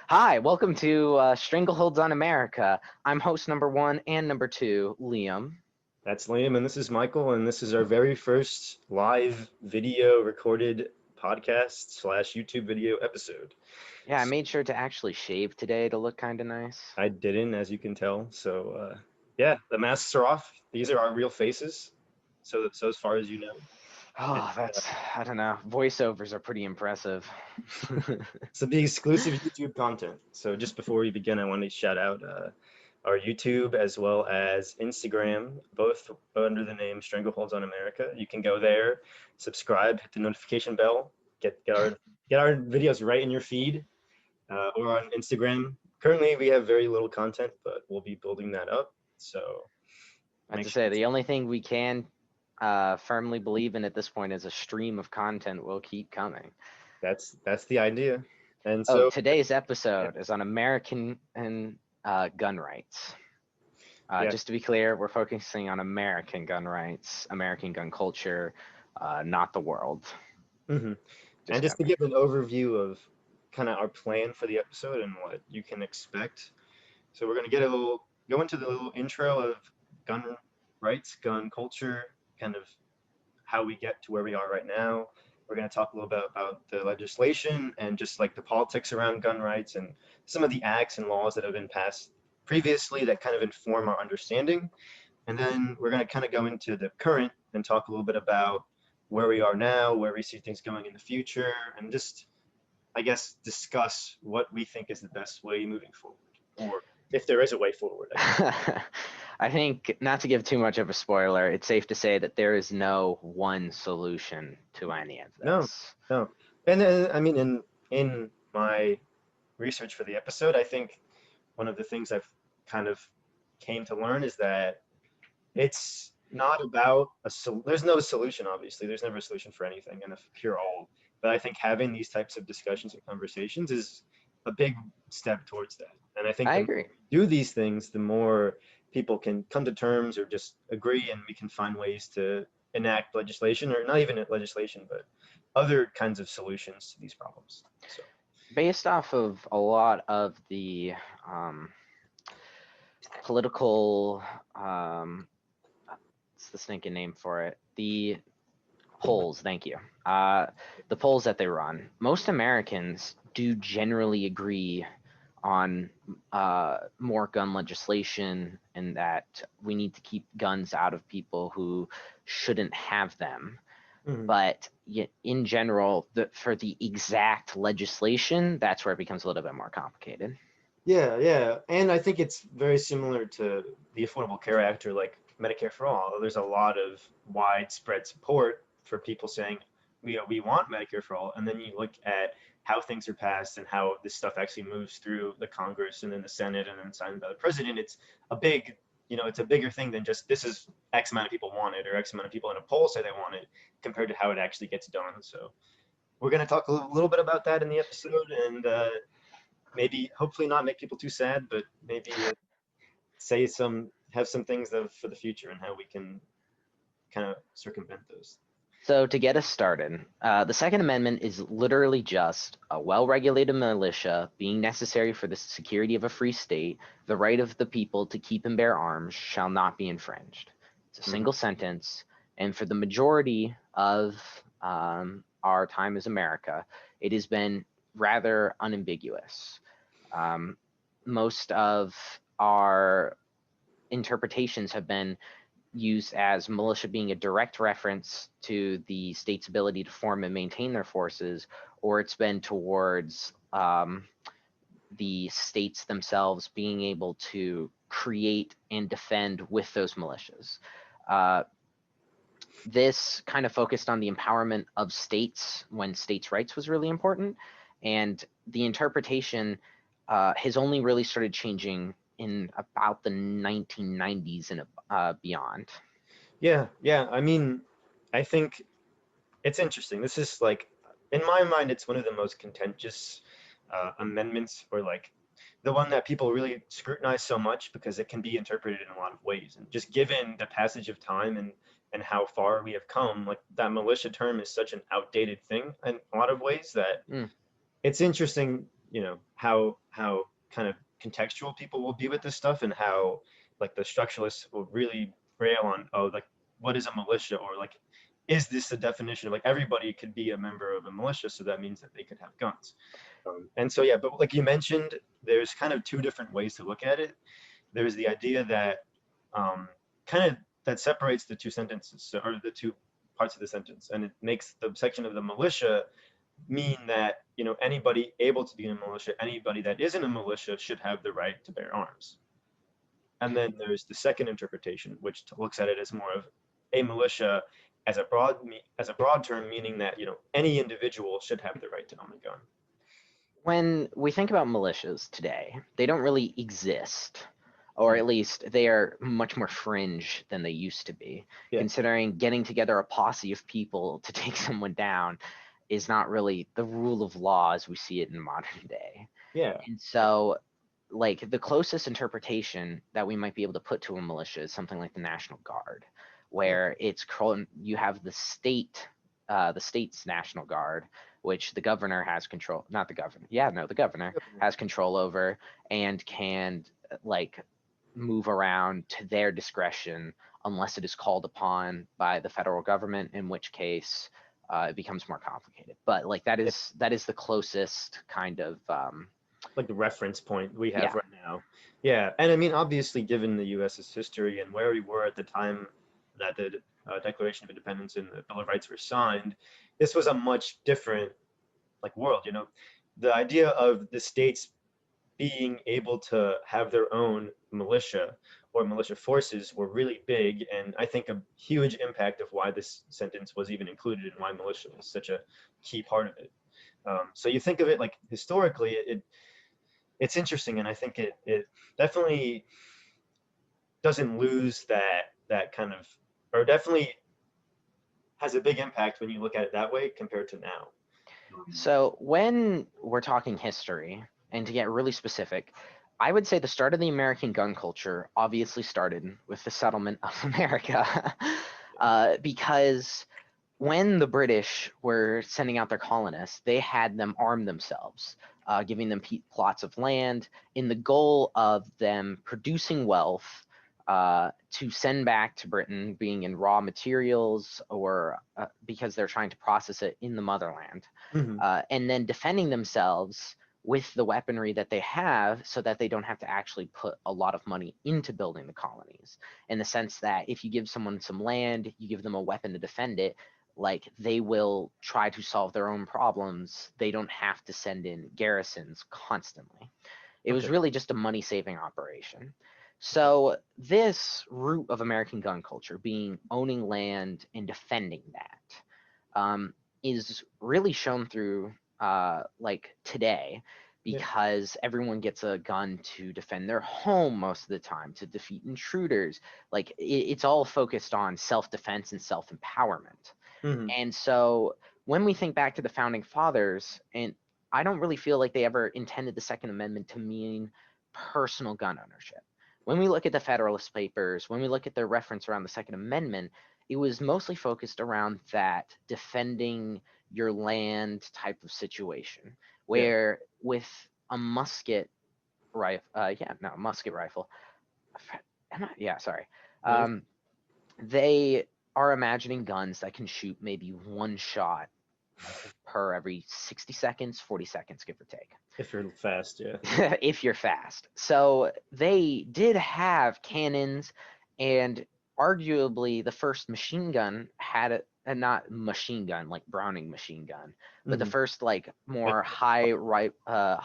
Hi, welcome to Strangleholds on America. I'm host number 1 and number 2, Liam. That's Liam, and this is Michael, and this is our very first live video recorded podcast slash YouTube video episode. Yeah, I made sure to actually shave today to look kind of nice. I didn't, as you can tell. So, yeah, the masks are off. These are our real faces. So as far as you know, and, Oh, I don't know. Voiceovers are pretty impressive. so the exclusive YouTube content. So just before we begin, I want to shout out our YouTube as well as Instagram, both under the name Strangleholds on America. You can go there, subscribe, hit the notification bell, get our videos right in your feed, or on Instagram. Currently, we have very little content, but we'll be building that up. So I have make to sure. say, the only thing we can firmly believe in at this point is a stream of content will keep coming. That's the idea. And Oh, so, today's yeah, episode is on American and gun rights. yeah. Just to be clear, we're focusing on American gun rights, American gun culture, not the world. hmm And just to Disclaimer. give an overview of kind of our plan for the episode and what you can expect. So we're going to go into the little intro of gun rights, gun culture, kind of how we get to where we are right now. We're going to talk a little bit about the legislation and just like the politics around gun rights and some of the acts and laws that have been passed previously that kind of inform our understanding. And then we're going to kind of go into the current and talk a little bit about where we are now, where we see things going in the future, and just, I guess, discuss what we think is the best way moving forward, or if there is a way forward, I guess. I think, not to give too much of a spoiler, it's safe to say that there is no one solution to any of No, this. no. And then, I mean, in my research for the episode, I think one of the things I've kind of came to learn is that it's not about there's no solution, obviously. There's never a solution for anything and a cure all. But I think having these types of discussions and conversations is a big step towards that. And I think I the more agree. we do these things, the more people can come to terms or just agree, and we can find ways to enact legislation, or not even legislation, but other kinds of solutions to these problems. So, Based off of a lot of the um, political, what's the stinking name for it? The polls, thank you. The polls that they run, most Americans do generally agree on more gun legislation and that we need to keep guns out of people who shouldn't have them. mhm. But in general, for the exact legislation, that's where it becomes a little bit more complicated. Yeah, yeah. And I think it's very similar to the Affordable Care Act or like Medicare for All. There's a lot of widespread support for people saying we want Medicare for All. And then you look at how things are passed and how this stuff actually moves through the Congress and then the Senate and then signed by the president. It's a big, it's a bigger thing than just this is X amount of people want it or X amount of people in a poll say they want it compared to how it actually gets done. So we're going to talk a little bit about that in the episode, and maybe hopefully not make people too sad, but maybe have some things for the future and how we can kind of circumvent those. So to get us started, the Second Amendment is literally just a well-regulated militia being necessary for the security of a free state. The right of the people to keep and bear arms shall not be infringed. It's a Mhm. single sentence, and for the majority of our time as America, it has been rather unambiguous. Um, most of our interpretations have been used as militia being a direct reference to the state's ability to form and maintain their forces, or it's been towards the states themselves being able to create and defend with those militias. Uh, this kind of focused on the empowerment of states when states' rights was really important, and the interpretation has only really started changing in about the 1990s and beyond. Yeah, yeah. I mean, I think it's interesting. This is like, in my mind, it's one of the most contentious amendments, or like the one that people really scrutinize so much because it can be interpreted in a lot of ways. And just given the passage of time and how far we have come, like that militia term is such an outdated thing in a lot of ways that Mm. it's interesting, how kind of contextual people will be with this stuff, and how like the structuralists will really rail on, oh, like what is a militia, or like is this the definition of like everybody could be a member of a militia, so that means that they could have guns. And so yeah, but like you mentioned, there's kind of two different ways to look at it. There's the idea that um, kind of that separates the two sentences, or the two parts of the sentence, and it makes the section of the militia mean that anybody able to be in a militia, anybody that isn't a militia should have the right to bear arms. And then there's the second interpretation, which looks at it as more of a militia as a broad term, meaning that any individual should have the right to own a gun. When we think about militias today, they don't really exist, or Right. at least they are much more fringe than they used to be. Yeah. Considering getting together a posse of people to take someone down is not really the rule of law as we see it in modern day. Yeah. And so, like, the closest interpretation that we might be able to put to a militia is something like the National Guard, Yeah. where you have the state's National Guard, which the governor has control, not the governor, yeah, no, the governor has control over and can, like, move around to their discretion unless it is called upon by the federal government, in which case it becomes more complicated. But like Yeah. that is the closest kind of Like the reference point we have yeah. right now. Yeah, and I mean, obviously, given the U.S.'s history and where we were at the time that the Declaration of Independence and the Bill of Rights were signed, this was a much different like world. The idea of the states being able to have their own militia or militia forces were really big, and I think a huge impact of why this sentence was even included and why militia was such a key part of it. So you think of it like historically, it's interesting, and I think it definitely doesn't lose that kind of, or definitely has a big impact when you look at it that way compared to now. So when we're talking history, and to get really specific, I would say the start of the American gun culture obviously started with the settlement of America, because when the British were sending out their colonists, they had them arm themselves, giving them plots of land in the goal of them producing wealth to send back to Britain, being in raw materials or because they're trying to process it in the motherland, Hmm. and then defending themselves with the weaponry that they have so that they don't have to actually put a lot of money into building the colonies, in the sense that if you give someone some land, you give them a weapon to defend it, like they will try to solve their own problems. They don't have to send in garrisons constantly. It was Okay. really just a money saving operation. So this root of American gun culture, being owning land and defending that, is really shown through like today, Yeah. because everyone gets a gun to defend their home most of the time, to defeat intruders. Like it's all focused on self-defense and self-empowerment. Hmm. And so when we think back to the founding fathers, and I don't really feel like they ever intended the Second Amendment to mean personal gun ownership. When we look at the Federalist Papers, when we look at their reference around the Second Amendment, it was mostly focused around that defending your land type of situation, Yeah. where with a musket rifle, yeah, no, musket rifle. Yeah, sorry. Nice. Um, they are imagining guns that can shoot maybe one shot per every 60 seconds, 40 seconds, give or take, If you're fast, yeah. if you're fast. So they did have cannons, and arguably the first machine gun had a not machine gun like Browning machine gun, but the Hmm. first like Like more high like what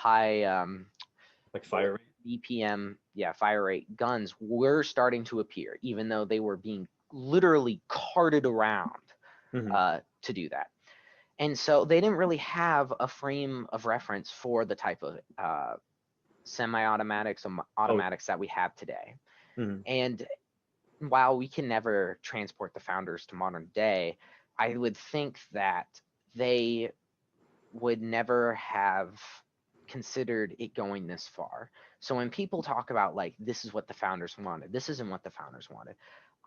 fire rate. BPM, yeah, fire rate guns were starting to appear, even though they were being literally carted around Hmm. to do that. And so they didn't really have a frame of reference for the type of semi-automatics and Oh. automatics that we have today. Hmm. And while we can never transport the founders to modern day, I would think that they would never have considered it going this far. So when people talk about like this is what the founders wanted, this isn't what the founders wanted,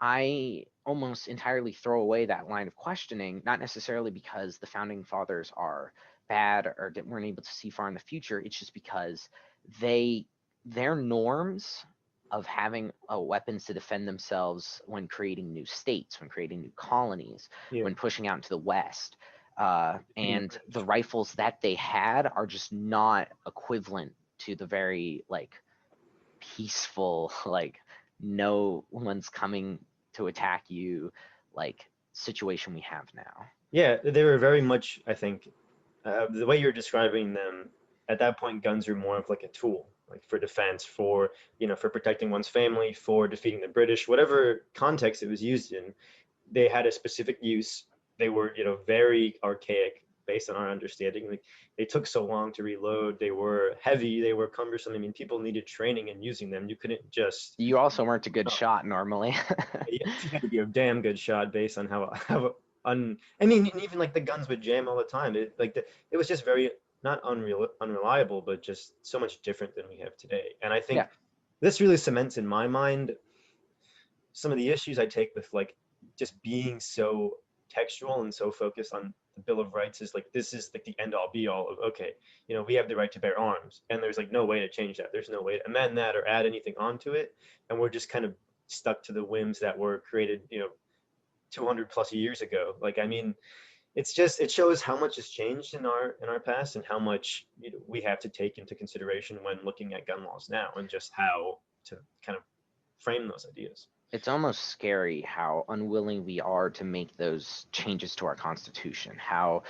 I almost entirely throw away that line of questioning, not necessarily because the founding fathers are bad or weren't able to see far in the future. It's just because they their norms of having weapons to defend themselves when creating new states, when creating new colonies, Yeah. when pushing out into the West, Being the and the British. rifles that they had are just not equivalent to the very like peaceful, like no one's coming to attack you, like situation we have now. Yeah, they were very much, I think, the way you're describing them, at that point, guns are more of like a tool, like for defense, for, for protecting one's family, for defeating the British, whatever context it was used in, they had a specific use. They were, very archaic based on our understanding. Like they took so long to reload. They were heavy. They were cumbersome. I mean, people needed training in using them. You couldn't just, You also weren't a good oh, shot normally. you had to be a damn good shot based on how I mean, and even like the guns would jam all the time. It was just very not unreliable, but just so much different than we have today. And I Yeah. think this really cements in my mind some of the issues I take with like just being so textual and so focused on the Bill of Rights is like this is like the end all be all of okay, we have the right to bear arms, and there's like no way to change that. There's no way to amend that or add anything onto it, and we're just kind of stuck to the whims that were created, 200 plus years ago. Like I mean, it shows how much has changed in our past and how much we have to take into consideration when looking at gun laws now and just how to kind of frame those ideas. It's almost scary how unwilling we are to make those changes to our constitution. How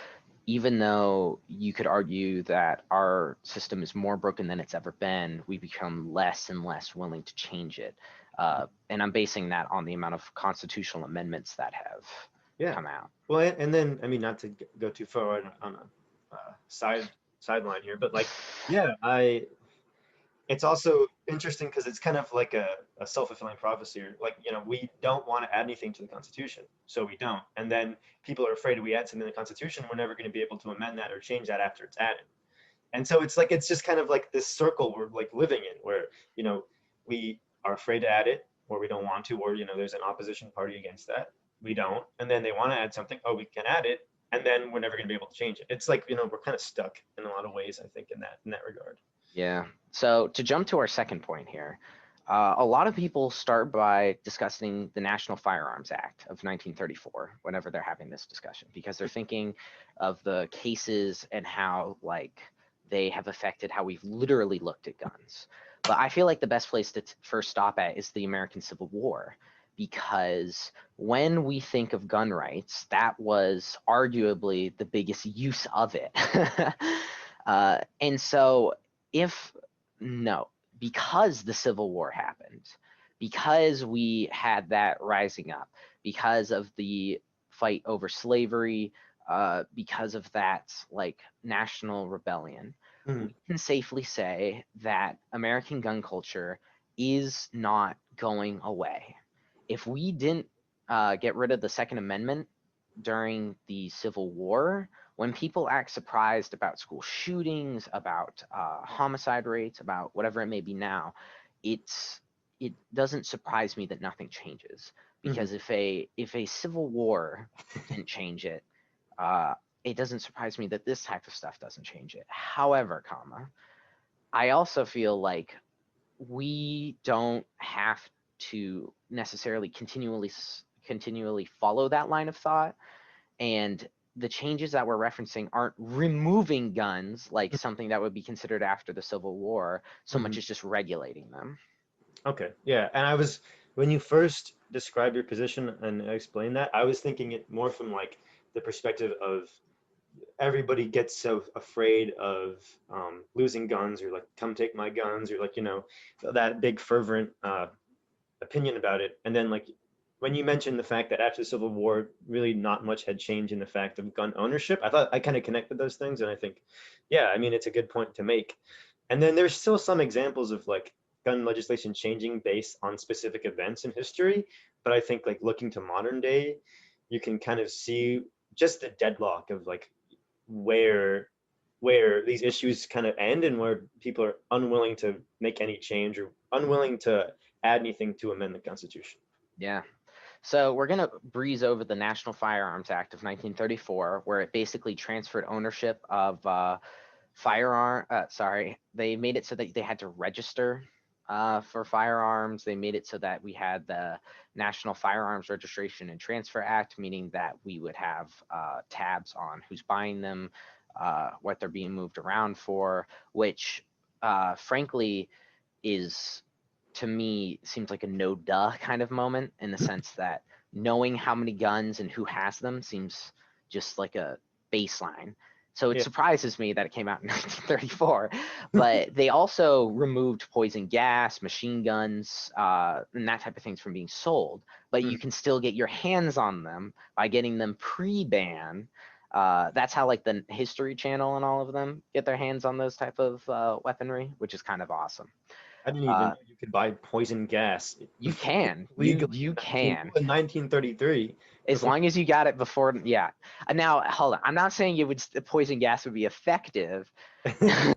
even though you could argue that our system is more broken than it's ever been, we become less and less willing to change it. And I'm basing that on the amount of constitutional amendments that have Yeah. come out. Well, and then I mean, not to go too far on a sideline here, but like, yeah, I. It's also interesting because it's kind of like a self-fulfilling prophecy. Like, we don't want to add anything to the Constitution, so we don't. And then people are afraid if we add something to the Constitution, we're never going to be able to amend that or change that after it's added. And so it's like it's just kind of like this circle we're like living in, where we are afraid to add it, or we don't want to, or there's an opposition party against that. We don't, and then they want to add something. Oh, we can add it, and then we're never going to be able to change it. It's like we're kind of stuck in a lot of ways, I think, in that regard. Yeah. So to jump to our second point here, a lot of people start by discussing the National Firearms Act of 1934 whenever they're having this discussion, because they're thinking of the cases and how like they have affected how we've literally looked at guns. But I feel like the best place to first stop at is the American Civil War, because when we think of gun rights, that was arguably the biggest use of it. And so if no, because the Civil War happened, because we had that rising up, because of the fight over slavery, because of that like national rebellion, Mhm. we can safely say that American gun culture is not going away. If we didn't get rid of the Second Amendment during the Civil War, when people act surprised about school shootings, about homicide rates, about whatever it may be now, it doesn't surprise me that nothing changes. Mhm. Because if a civil war didn't change it, uh, it doesn't surprise me that this type of stuff doesn't change it. However, I also feel like we don't have to necessarily continually follow that line of thought, and the changes that we're referencing aren't removing guns like something that would be considered after the Civil War, so much Mhm. as just regulating them. Okay, yeah, and when you first described your position and explained that, I was thinking it more from like the perspective of everybody gets so afraid of losing guns or like come take my guns or like that big fervent opinion about it, and then like when you mentioned the fact that after the Civil War, really not much had changed in the fact of gun ownership, I thought I kind of connected those things, and I think, yeah, I mean it's a good point to make. And then there's still some examples of like gun legislation changing based on specific events in history, but I think like looking to modern day, you can kind of see just the deadlock of like where where these issues kind of end and where people are unwilling to make any change or unwilling to add anything to amend the Constitution. Yeah. So we're going to breeze over the National Firearms Act of 1934, where it basically transferred ownership of they made it so that they had to register for firearms. They made it so that we had the National Firearms Registration and Transfer Act, meaning that we would have tabs on who's buying them, what they're being moved around for, which frankly is, to me, seems like a no duh kind of moment, in the sense that knowing how many guns and who has them seems just like a baseline. So it Yeah. surprises me that it came out in 1934. But they also removed poison gas, machine guns, and that type of things from being sold. But you can still get your hands on them by getting them pre-ban. That's how like the History Channel and all of them get their hands on those type of weaponry, which is kind of awesome. I didn't even Uh, know you could buy poison gas you can, legally you in can, 1933 as before. long as you got it before. Yeah. Now, hold on. I'm not saying poison gas would be effective,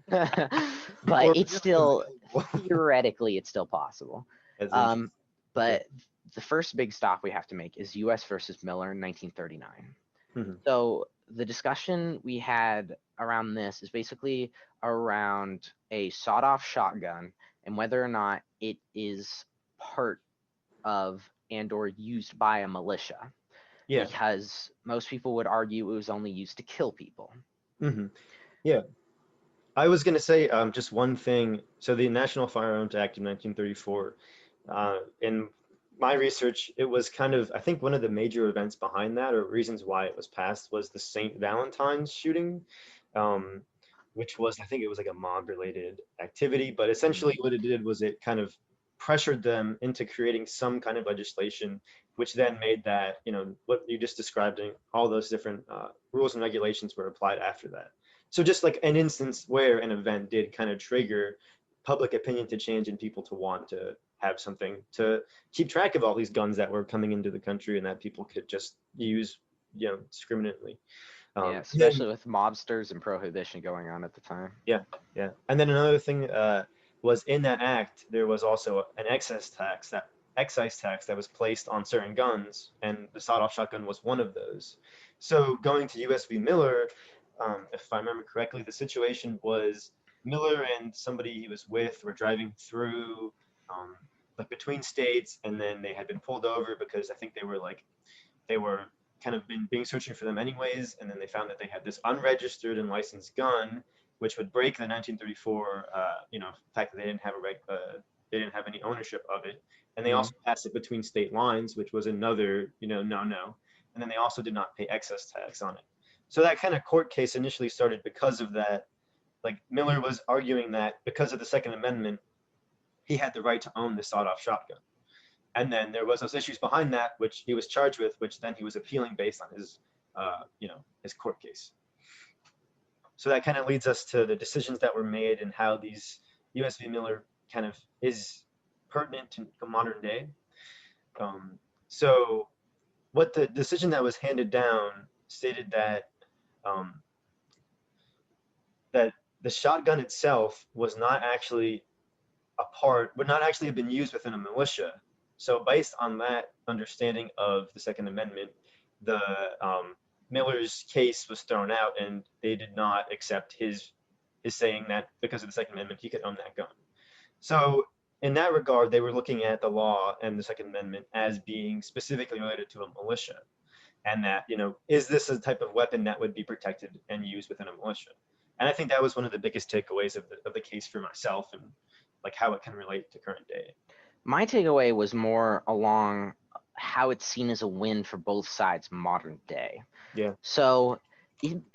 but Or it's really still, available. theoretically, it's still possible. That's Um, interesting. Yeah. but the first big stop we have to make is U.S. versus Miller in 1939. Mhm. So the discussion we had around this is basically around a sawed-off shotgun and whether or not it is part of and or used by a militia, Yeah. because most people would argue it was only used to kill people. Hmm. Yeah. I was going to say just one thing. So the National Firearms Act of 1934, in my research, it was kind of, I think one of the major events behind that or reasons why it was passed was the St. Valentine's shooting, um, which was, I think it was like a mob related activity, but essentially Mm. what it did was it kind of pressured them into creating some kind of legislation, which then made that, what you just described, and all those different rules and regulations were applied after that. So just like an instance where an event did kind of trigger public opinion to change and people to want to have something to keep track of all these guns that were coming into the country and that people could just use, discriminately. Yeah, Then especially with mobsters and prohibition going on at the time. yeah, yeah. And then another thing was in that act there was also an excise tax that was placed on certain guns, and the sawed-off shotgun was one of those. So going to U.S. v. Miller, if I remember correctly, the situation was Miller and somebody he was with were driving through um, like between states, and then they had been pulled over because I think they were kind of been being searching for them anyways, and then they found that they had this unregistered and licensed gun, which would break the 1934, fact that they didn't have any ownership of it, and they Mm. also passed it between state lines, which was another, no, and then they also did not pay excess tax on it. So that kind of court case initially started because of that. Like Miller was arguing that because of the Second Amendment, he had the right to own the sawed-off shotgun. And then there was those issues behind that, which he was charged with, which then he was appealing based on his court case. So that kind of leads us to the decisions that were made and how these U.S. v. Miller kind of is pertinent to modern day. Um, so what the decision that was handed down stated um, that the shotgun itself was not actually would not actually have been used within a militia. So based on that understanding of the Second Amendment, the Miller's case was thrown out, and they did not accept his saying that because of the Second Amendment he could own that gun. So in that regard, they were looking at the law and the Second Amendment as being specifically related to a militia, and that is this a type of weapon that would be protected and used within a militia? And I think that was one of the biggest takeaways of the case for myself, and like how it can relate to current day. My takeaway was more along how it's seen as a win for both sides modern day. Yeah. So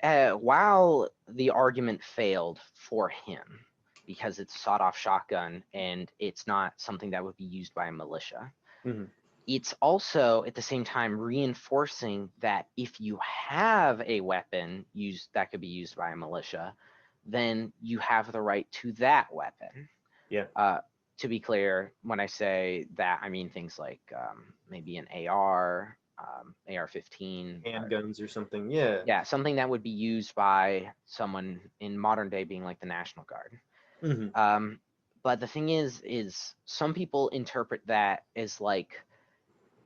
while the argument failed for him because it's a sawed-off shotgun and it's not something that would be used by a militia, Hmm. it's also at the same time reinforcing that if you have a weapon used that could be used by a militia, then you have the right to that weapon. Yeah. Uh, to be clear, when I say that, I mean things like maybe an AR, AR-15, Handguns or something. Yeah. yeah, something that would be used by someone in modern day, being like the National Guard. Hmm. Um, but the thing is some people interpret that as like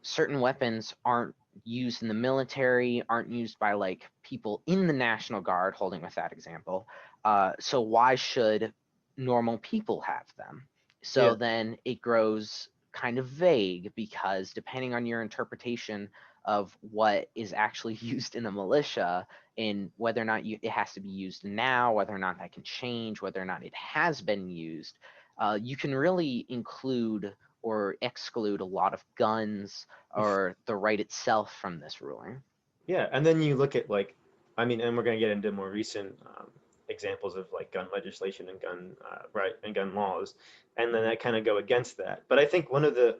certain weapons aren't used in the military, aren't used by like people in the National Guard, holding with that example. So why should normal people have them? Yeah. So then it grows kind of vague, because depending on your interpretation of what is actually used in a militia, and whether or not it has to be used now, whether or not that can change, whether or not it has been used, you can really include or exclude a lot of guns or the right itself from this ruling. Yeah, and then you look at like, I mean, and we're going to get into more recent examples of like gun legislation and gun right and gun laws, and then I kind of go against that. But I think one of the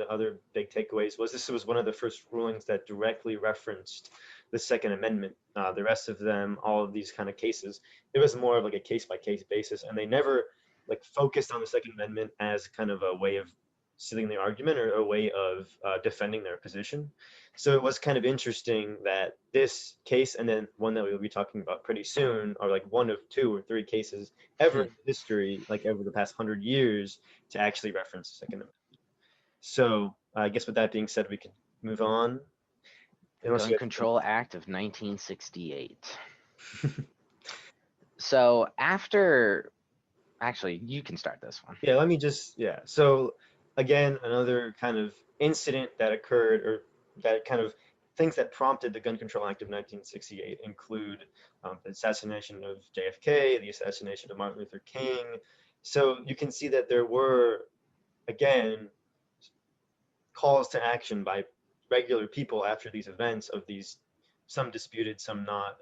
other big takeaways was this was one of the first rulings that directly referenced the Second Amendment. The rest of them, all of these kind of cases, it was more of like a case by case basis, and they never like focused on the Second Amendment as kind of a way of sealing the argument or a way of defending their position. So it was kind of interesting that this case and then one that we'll be talking about pretty soon are like one of two or three cases ever in history, like over the past 100 years, to actually reference the Second Amendment. So I guess with that being said, we can move on. The Unless Gun you Control Act of 1968. have, So after, actually, you can start this one. yeah, let me just, yeah. So again, another kind of incident that occurred or that kind of things that prompted the Gun Control Act of 1968 include the assassination of JFK, the assassination of Martin Luther King. So you can see that there were, again, calls to action by regular people after these events of these, some disputed, some not,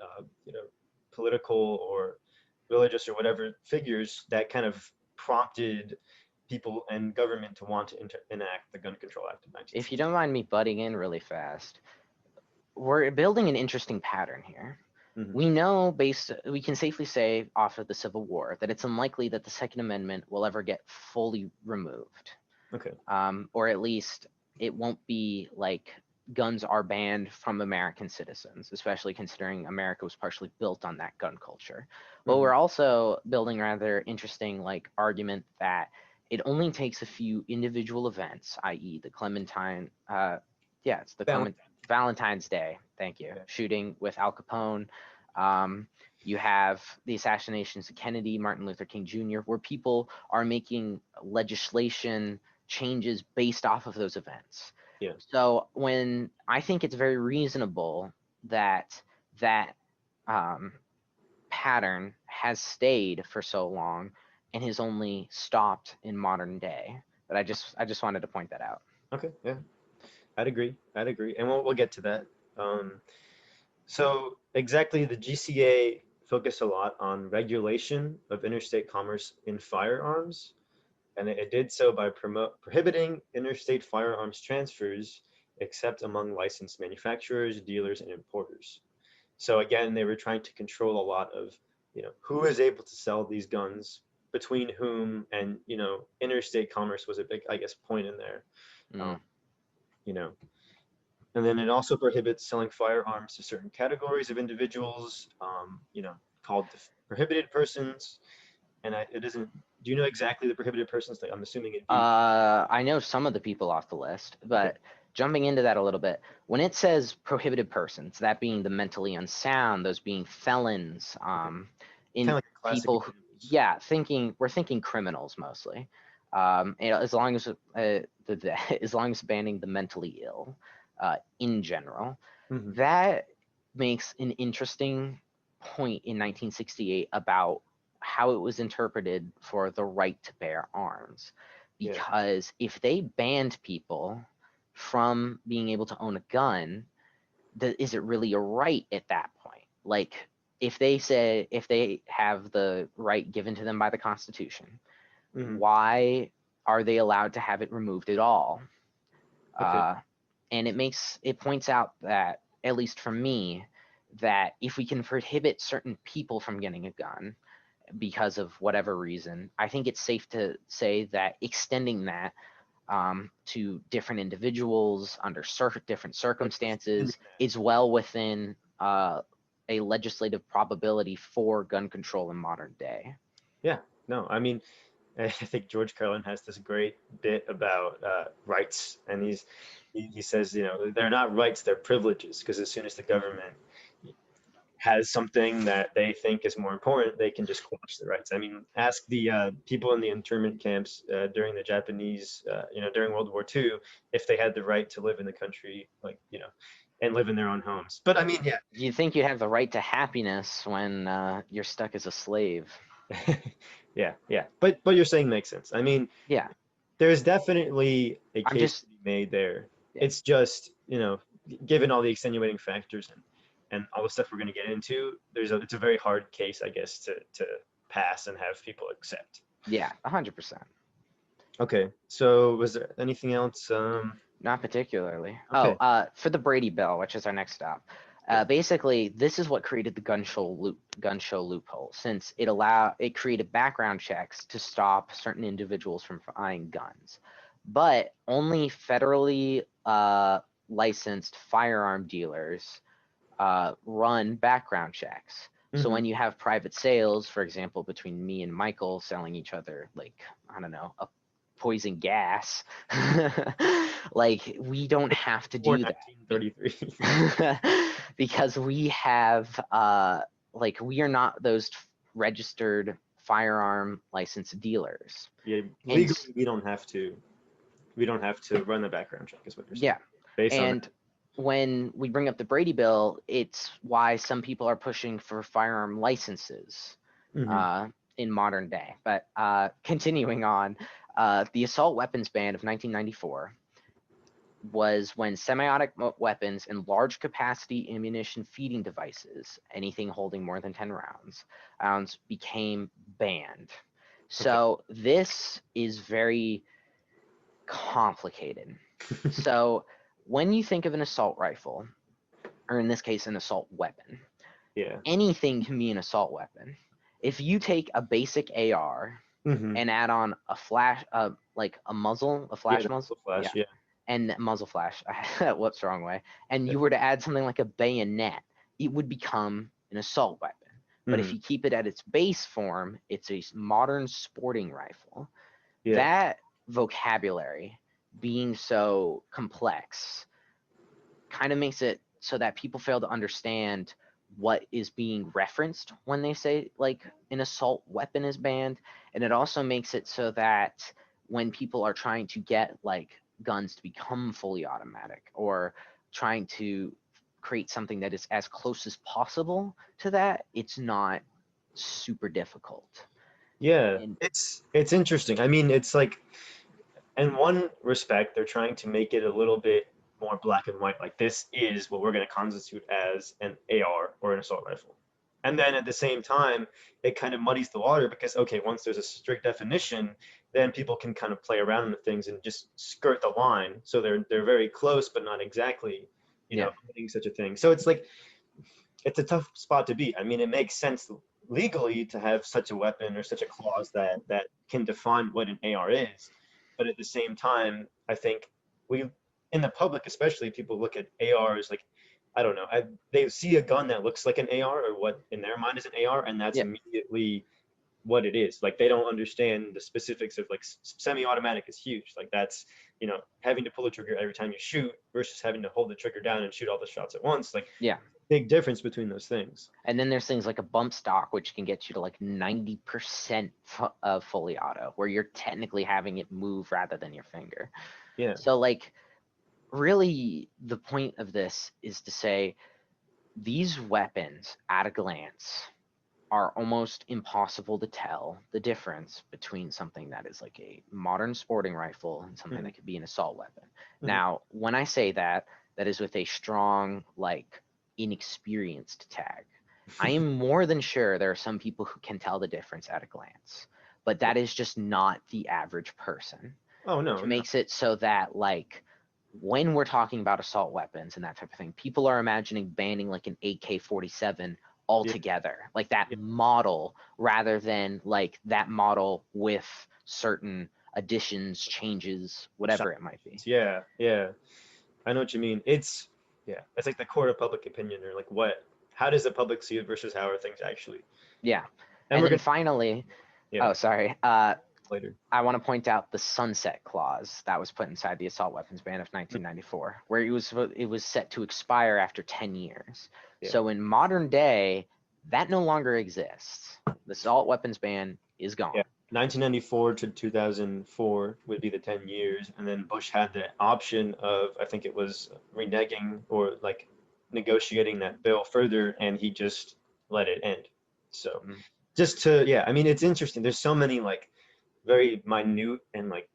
political or religious or whatever figures that kind of prompted people and government to want to enact the Gun Control Act of If you don't 1968. mind me butting in really fast, we're building an interesting pattern here. Hmm. We can safely say off of the Civil War that it's unlikely that the Second Amendment will ever get fully removed. Okay. Or at least it won't be like guns are banned from American citizens, especially considering America was partially built on that gun culture. But Hmm. we're also building rather interesting like argument that it only takes a few individual events, i.e., the Clementine, yeah, it's the Balance. Valentine's Day, thank you, Yeah. shooting with Al Capone. Um, you have the assassinations of Kennedy, Martin Luther King Jr., where people are making legislation changes based off of those events. Yeah. So when I think it's very reasonable that that um, pattern has stayed for so long and has only stopped in modern day. But I just wanted to point that out. Okay. Yeah. I'd agree. I'd agree. And we'll get to that. Um, so exactly, the GCA focused a lot on regulation of interstate commerce in firearms, and it did so by prohibiting interstate firearms transfers except among licensed manufacturers, dealers, and importers. So again, they were trying to control a lot of, who is able to sell these guns, between whom, and interstate commerce was a big, I guess, point in there. Um, Mm. you know, and then it also prohibits selling firearms to certain categories of individuals, called prohibited persons. And it isn't. Do you know exactly the prohibited persons? Like, I'm assuming it'd be I know some of the people off the list, okay. but jumping into that a little bit, when it says prohibited persons, that being the mentally unsound, those being felons, Okay. Kind in of like classic people, examples. yeah, we're thinking criminals mostly. As long as as long as banning the mentally ill, in general, Hmm. that makes an interesting point in 1968 about how it was interpreted for the right to bear arms. Yeah. Because if they banned people from being able to own a gun, is it really a right at that point? Like, if they have the right given to them by the Constitution, Hmm. why are they allowed to have it removed at all? Okay. Uh, and it points out that, at least for me, that if we can prohibit certain people from getting a gun because of whatever reason, I think it's safe to say that extending that to different individuals under different Like circumstances extending is well within a legislative probability for gun control in modern day. Yeah, no, I mean, I think George Carlin has this great bit about rights, and he says, you know, they're not rights, they're privileges, because as soon as the government has something that they think is more important, they can just quash the rights. I mean, ask the people in the internment camps during the Japanese, you know, during World War II, if they had the right to live in the country, like, you know, and live in their own homes. But I mean, yeah, You think you have the right to happiness when you're stuck as a slave. yeah. But you're saying makes sense. I mean, Yeah, there's definitely a I'm case just, to be made there. yeah, It's just, you know, given all the extenuating factors and all the stuff we're going to get into, it's a very hard case, I guess, to pass and have people accept. yeah, 100%. Okay, so was there anything else? Not particularly. Oh, Okay, for the Brady Bill, which is our next stop. okay. Basically, this is what created the gun show loophole, since it created background checks to stop certain individuals from buying guns, but only federally licensed firearm dealers run background checks. So Hmm. when you have private sales, for example, between me and Michael selling each other, like, I don't know, a poison gas, like, we don't have to Before do that 1933. because we have like, we are not those registered firearm license dealers. Yeah, And legally we don't have to run the background check, is what you're saying. yeah, Based on and when we bring up the Brady Bill, it's why some people are pushing for firearm licenses that. Hmm. uh, in modern day. But continuing on, the assault weapons ban of 1994 was when semi-automatic weapons and large capacity ammunition feeding devices, anything holding more than 10 rounds, became banned. Okay. So this is very complicated. So when you think of an assault rifle, or in this case, an assault weapon, Yeah. anything can be an assault weapon. If you take a basic AR Hmm. and add on a flash, like a muzzle, a Yeah, flash the muzzle, muzzle flash. yeah, Yeah. and muzzle flash, whoops, wrong way, and Yeah. you were to add something like a bayonet, it would become an assault weapon. But if Hmm. you keep it at its base form, it's a modern sporting rifle. Yeah. That vocabulary being so complex kind of makes it so that people fail to understand what is being referenced when they say like an assault weapon is banned, and it also makes it so that when people are trying to get like guns to become fully automatic or trying to create something that is as close as possible to that, it's not super difficult. Yeah. And It's interesting. I mean, it's like in one respect, they're trying to make it a little bit more black and white. Like this is what we're going to constitute as an AR or an assault rifle. And then at the same time, it kind of muddies the water because okay, once there's a strict definition, then people can kind of play around with things and just skirt the line. So they're very close, but not exactly, yeah, doing such a thing. So it's like it's a tough spot to be. I mean, it makes sense legally to have such a weapon or such a clause that can define what an AR is, but at the same time, I think we, in the public especially, people look at ARs like, I don't know, they see a gun that looks like an AR or what in their mind is an AR, and that's yeah, immediately what it is. Like they don't understand the specifics of like semi-automatic is huge. Like that's having to pull the trigger every time you shoot versus having to hold the trigger down and shoot all the shots at once. Like yeah. big difference between those things. And then there's things like a bump stock, which can get you to like 90% of fully auto, where you're technically having it move rather than your finger. Yeah. So, like, really, the point of this is to say these weapons at a glance are almost impossible to tell the difference between something that is like a modern sporting rifle and something Hmm. that could be an assault weapon. Hmm. Now, when I say that, that is with a strong, like, inexperienced tag. I am more than sure there are some people who can tell the difference at a glance, but Yeah. that is just not the average person, Oh which no, no. makes it so that, like, when we're talking about assault weapons and that type of thing, people are imagining banning like an AK-47 Yeah. altogether, like that Yeah. model, rather than like that model with certain additions, changes, whatever it might be. Assumptions. Yeah, yeah. I know what you mean. Yeah, it's like the court of public opinion, or like how does the public see it versus how are things actually? Yeah. And And we're then gonna, finally, yeah, oh, sorry. later. I want to point out the sunset clause that was put inside the assault weapons ban of Mm, 1994, where it was set to expire after 10 years. yeah, So in modern day, that no longer exists. The assault weapons ban is yeah. gone. 1994 to 2004 would be the 10 years, and then Bush had the option of, I think it was reneging or like negotiating that bill further, and he just let it end. So Mm. just to, yeah, I mean, it's interesting. There's so many like very minute and like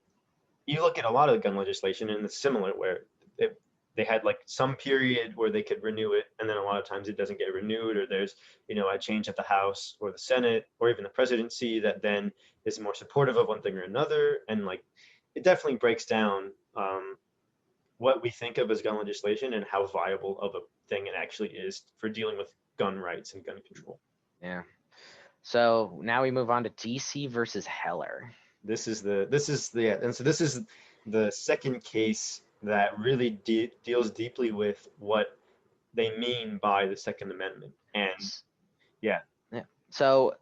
you look at a lot of gun legislation and it's similar where it, they had like some period where they could renew it, and then a lot of times it doesn't get renewed, or there's a change at the House or the Senate or even the presidency that then is more supportive of one thing or another, and like it definitely breaks down what we think of as gun legislation and how viable of a thing it actually is for dealing with gun rights and gun control. Yeah. So now we move on to DC versus Heller. Yeah, and so this is the second case that really deals deeply with what they mean by the Second Amendment. And yeah, Yeah. So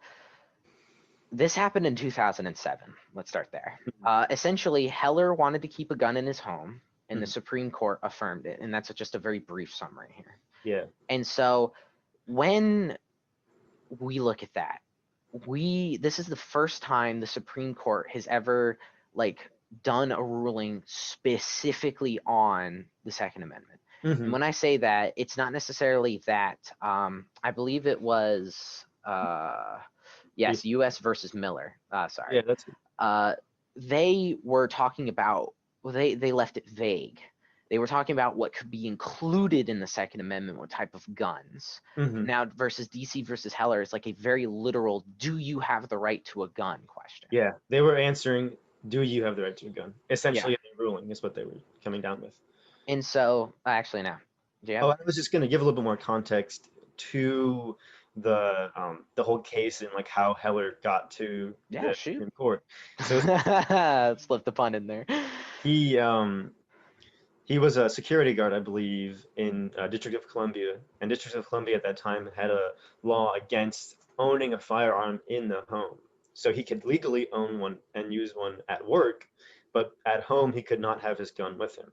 this happened in 2007. Let's start there. mhm, Essentially, Heller wanted to keep a gun in his home, and the mhm, Supreme Court affirmed it. And that's just a very brief summary here. yeah, And so when we look at that, this is the first time the Supreme Court has ever like done a ruling specifically on the Second Amendment. And hmm, when I say that, it's not necessarily that. I believe it was yes, U.S. versus Miller. yeah, Sorry, that's uh, they were talking about. Well, they left it vague. They were talking about what could be included in the Second Amendment, what type of guns. hmm, Now versus DC versus Heller is like a very literal, do you have the right to a gun question. yeah. They were answering, do you have the right to a gun? Yeah. Essentially, the ruling is what they were coming down with. And so actually no. Do you have Oh, it? I was just going to give a little bit more context to the whole case and like how Heller got to Yeah, the shoot. Supreme Court. So Slip the pun in there. he um he was a security guard, I believe, in District of Columbia, and District of Columbia at that time had a law against owning a firearm in the home. So he could legally own one and use one at work, but at home he could not have his gun with him.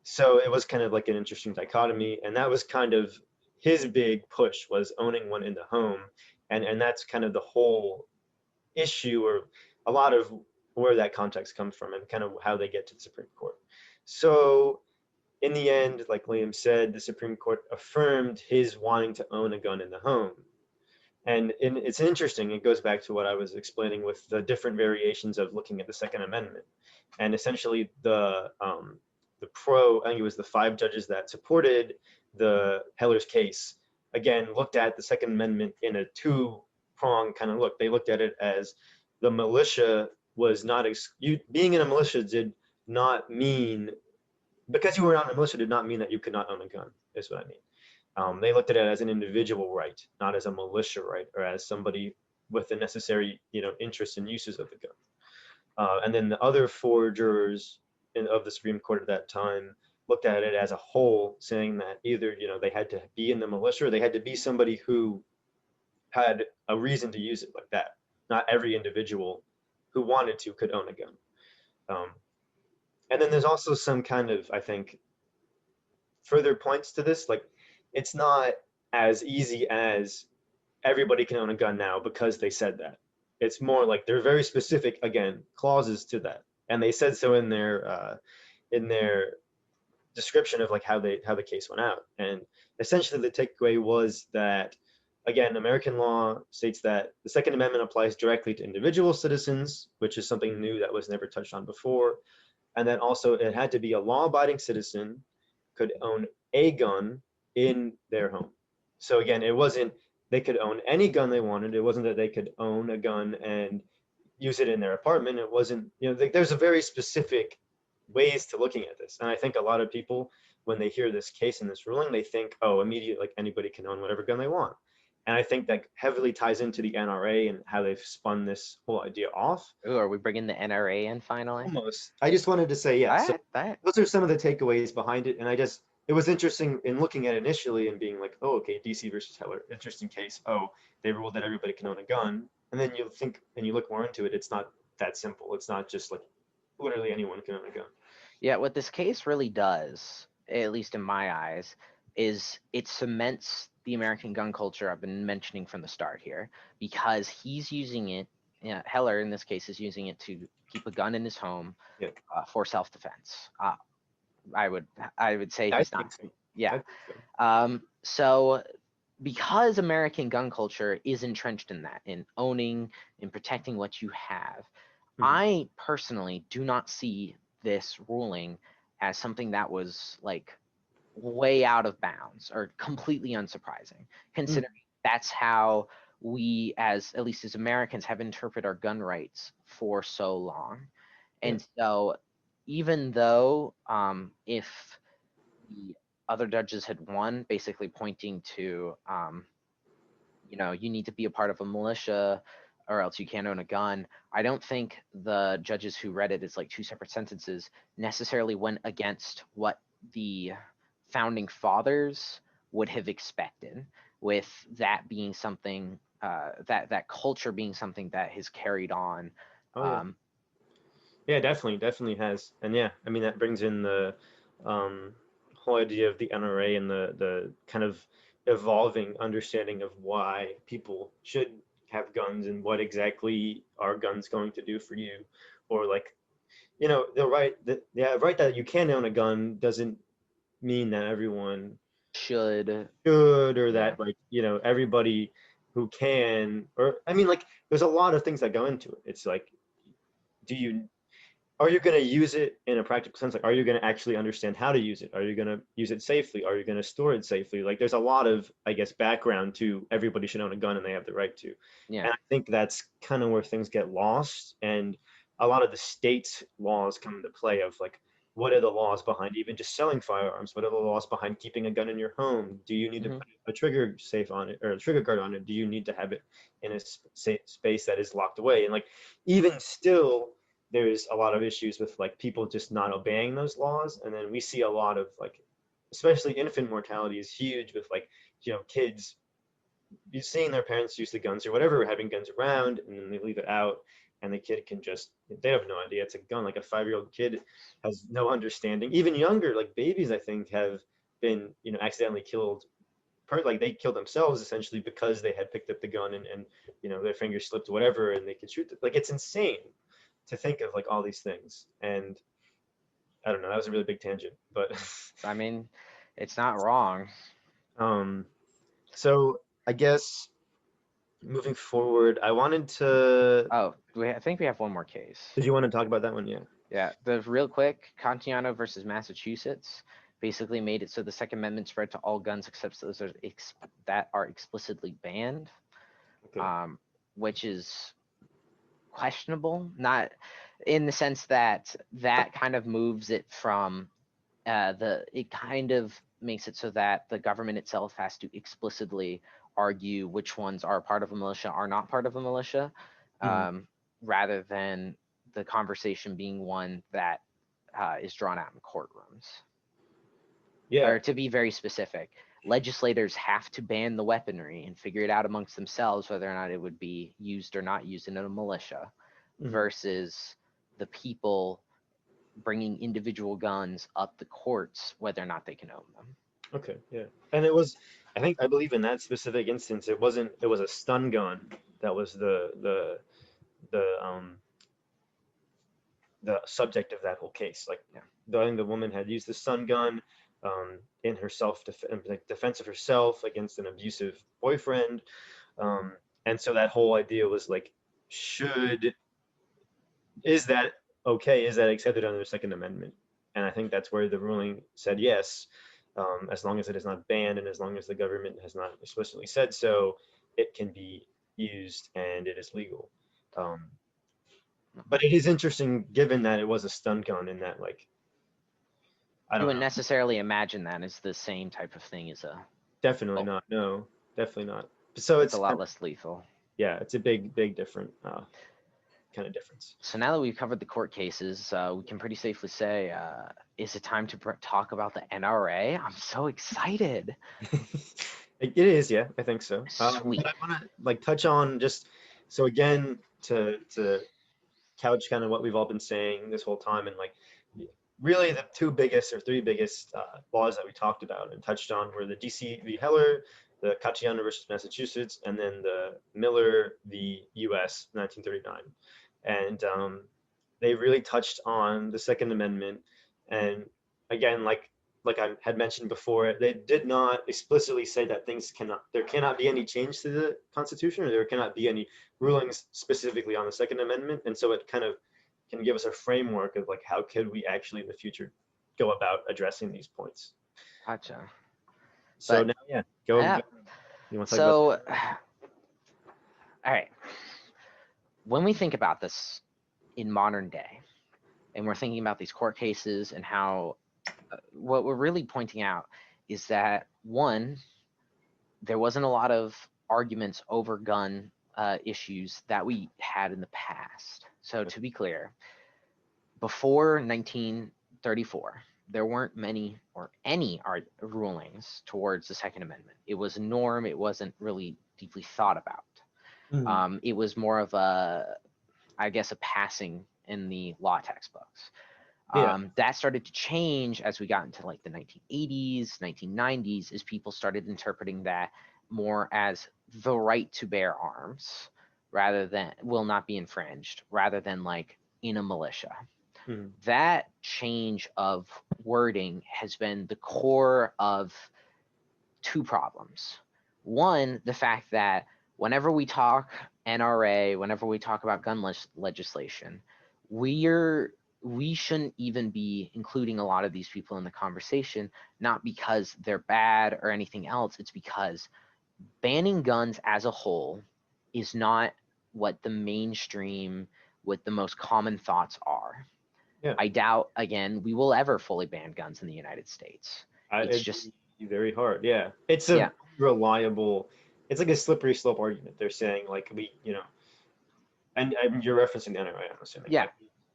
So it was kind of like an interesting dichotomy, and that was kind of his big push was owning one in the home, and that's kind of the whole issue, or a lot of where that context comes from and kind of how they get to the Supreme Court. So in the end, like Liam said, the Supreme Court affirmed his wanting to own a gun in the home. And it's interesting, it goes back to what I was explaining with the different variations of looking at the Second Amendment. And essentially, I think it was the five judges that supported the Heller's case, again, looked at the Second Amendment in a two-prong kind of look. They looked at it as the militia was not, being in a militia did not mean, because you were not in a militia did not mean that you could not own a gun, is what I mean. They looked at it as an individual right, not as a militia right, or as somebody with the necessary, interests and uses of the gun. And then the other four jurors of the Supreme Court at that time looked at it as a whole, saying that either, they had to be in the militia, or they had to be somebody who had a reason to use it like that. Not every individual who wanted to could own a gun. Um, and then there's also some kind of, I think, further points to this. Like, it's not as easy as everybody can own a gun now because they said that. It's more like they're very specific, again, clauses to that, and they said so in their description of like how the case went out. And essentially, the takeaway was that, again, American law states that the Second Amendment applies directly to individual citizens, which is something new that was never touched on before. And then also, it had to be a law-abiding citizen could own a gun in their home. So again, it wasn't they could own any gun they wanted. It wasn't that they could own a gun and use it in their apartment. It wasn't, there's a very specific ways to looking at this. And I think a lot of people, when they hear this case and this ruling, they think, oh, immediately, like anybody can own whatever gun they want. And I think that heavily ties into the NRA and how they've spun this whole idea off. Ooh, are we bringing the NRA in finally? Almost. I just wanted to say, yeah. So That those are some of the takeaways behind it, and it was interesting in looking at it initially and being like, oh, okay, DC versus Heller, interesting case. Oh, they ruled that everybody can own a gun, and then you think and you look more into it, it's not that simple. It's not just like literally anyone can own a gun. Yeah, what this case really does, at least in my eyes, is it cements the American gun culture I've been mentioning from the start here, because he's using it. Yeah, Heller in this case is using it to keep a gun in his home Yeah, for self-defense. I would I would say I he's not. think so. I Yeah. think so. So because American gun culture is entrenched in that, in owning and protecting what you have, Mhm. I personally do not see this ruling as something that was like way out of bounds or completely unsurprising, Mhm. considering that's how we, as at least as Americans, have interpreted our gun rights for so long. Yeah. And so, even though if the other judges had won, basically pointing to you need to be a part of a militia or else you can't own a gun. I don't think the judges who read it as like two separate sentences necessarily went against what the founding fathers would have expected, with that being something that culture being something that has carried on. Oh yeah. Um, Yeah, definitely, definitely has. And yeah, I mean that brings in the um, whole idea of the NRA and the kind of evolving understanding of why people should have guns and what exactly are guns going to do for you, or like the right that yeah right that you can own a gun doesn't mean that everyone should should, or Yeah. that like everybody who can, or I mean like there's a lot of things that go into it. It's like, do you are you going to use it in a practical sense? Like, are you going to actually understand how to use it? Are you going to use it safely? Are you going to store it safely? Like, there's a lot of, I guess, background to everybody should own a gun and they have the right to. Yeah. And I think that's kind of where things get lost. And a lot of the states' laws come into play of like, what are the laws behind even just selling firearms? What are the laws behind keeping a gun in your home? Do you need to Hmm. put a trigger safe on it or a trigger guard on it? Do you need to have it in a space that is locked away? And like, even still, there's a lot of issues with like people just not obeying those laws, and then we see a lot of like, especially infant mortality is huge with like kids you seeing their parents use the guns or whatever, having guns around, and then they leave it out, and the kid can just they have no idea it's a gun. Like a 5-year-old kid has no understanding. Even younger, like babies, I think have been accidentally killed. Like they killed themselves essentially because they had picked up the gun and their fingers slipped, whatever, and they could shoot. Like it's insane to think of like all these things. And I don't know, that was a really big tangent, but I mean, it's not wrong. um, so I guess moving forward, I wanted to. Oh, I think we have one more case. Did you want to talk about that one? Yeah. Yeah, the real quick, Contiano versus Massachusetts basically made it so the Second Amendment spread to all guns except those that are explicitly banned, Okay. um, which is questionable. Not in the sense that that kind of moves it from it kind of makes it so that the government itself has to explicitly argue which ones are part of a militia, are not part of a militia, Mhm. um, rather than the conversation being one that is drawn out in courtrooms. Yeah. Or to be very specific, legislators have to ban the weaponry and figure it out amongst themselves whether or not it would be used or not used in a militia, Mhm. versus the people bringing individual guns up the courts whether or not they can own them. Okay. Yeah. And I believe in that specific instance, it was a stun gun that was the the subject of that whole case. Like, Yeah. I think the woman had used the stun gun in herself like defense of herself against an abusive boyfriend. Um, and so that whole idea was like, should is that okay? Is that accepted under the Second Amendment? And I think that's where the ruling said yes, as long as it is not banned and as long as the government has not explicitly said so, it can be used and it is legal. Um, but it is interesting given that it was a stun gun in that, like, I You don't wouldn't know. necessarily imagine that as the same type of thing as a Definitely bolt. not. No, definitely not. So It's a it's lot less lethal. yeah, it's a big different kind of difference. So now that we've covered the court cases, we can pretty safely say, is it time to talk about the NRA? I'm so excited. It is, yeah, I think so. But Sweet. I want to like touch on just so again to couch kind of what we've all been saying this whole time, and like really the two biggest or three biggest laws that we talked about and touched on were the DC v. Heller, the Catiana versus Massachusetts, and then the Miller v. U.S. 1939. And they really touched on the Second Amendment. And again, like I had mentioned before, they did not explicitly say that there cannot be any change to the Constitution, or there cannot be any rulings specifically on the Second Amendment. And so it kind of can give us a framework of like how could we actually in the future go about addressing these points. Gotcha. So But now, yeah, yeah, go. You want to talk about so all right. When we think about this in modern day, and we're thinking about these court cases and how what we're really pointing out is that one, there wasn't a lot of arguments over gun issues that we had in the past. So to be clear, before 1934, there weren't many or any rulings towards the Second Amendment. It was a norm. It wasn't really deeply thought about. Mhm. It was more of a, I guess, a passing in the law textbooks. Yeah. That started to change as we got into like the 1980s, 1990s, as people started interpreting that more as the right to bear arms rather than will not be infringed, rather than like in a militia. Mhm. That change of wording has been the core of two problems. One, the fact that whenever we talk NRA, whenever we talk about gun legislation, we shouldn't even be including a lot of these people in the conversation, not because they're bad or anything else. It's because banning guns as a whole is not what the mainstream, what the most common thoughts are. Yeah. I doubt, again, we will ever fully ban guns in the United States. It's It'd just, be very hard. Yeah. It's yeah, a reliable, it's like a slippery slope argument. They're saying like and you're referencing the NRA, I'm assuming. yeah, Like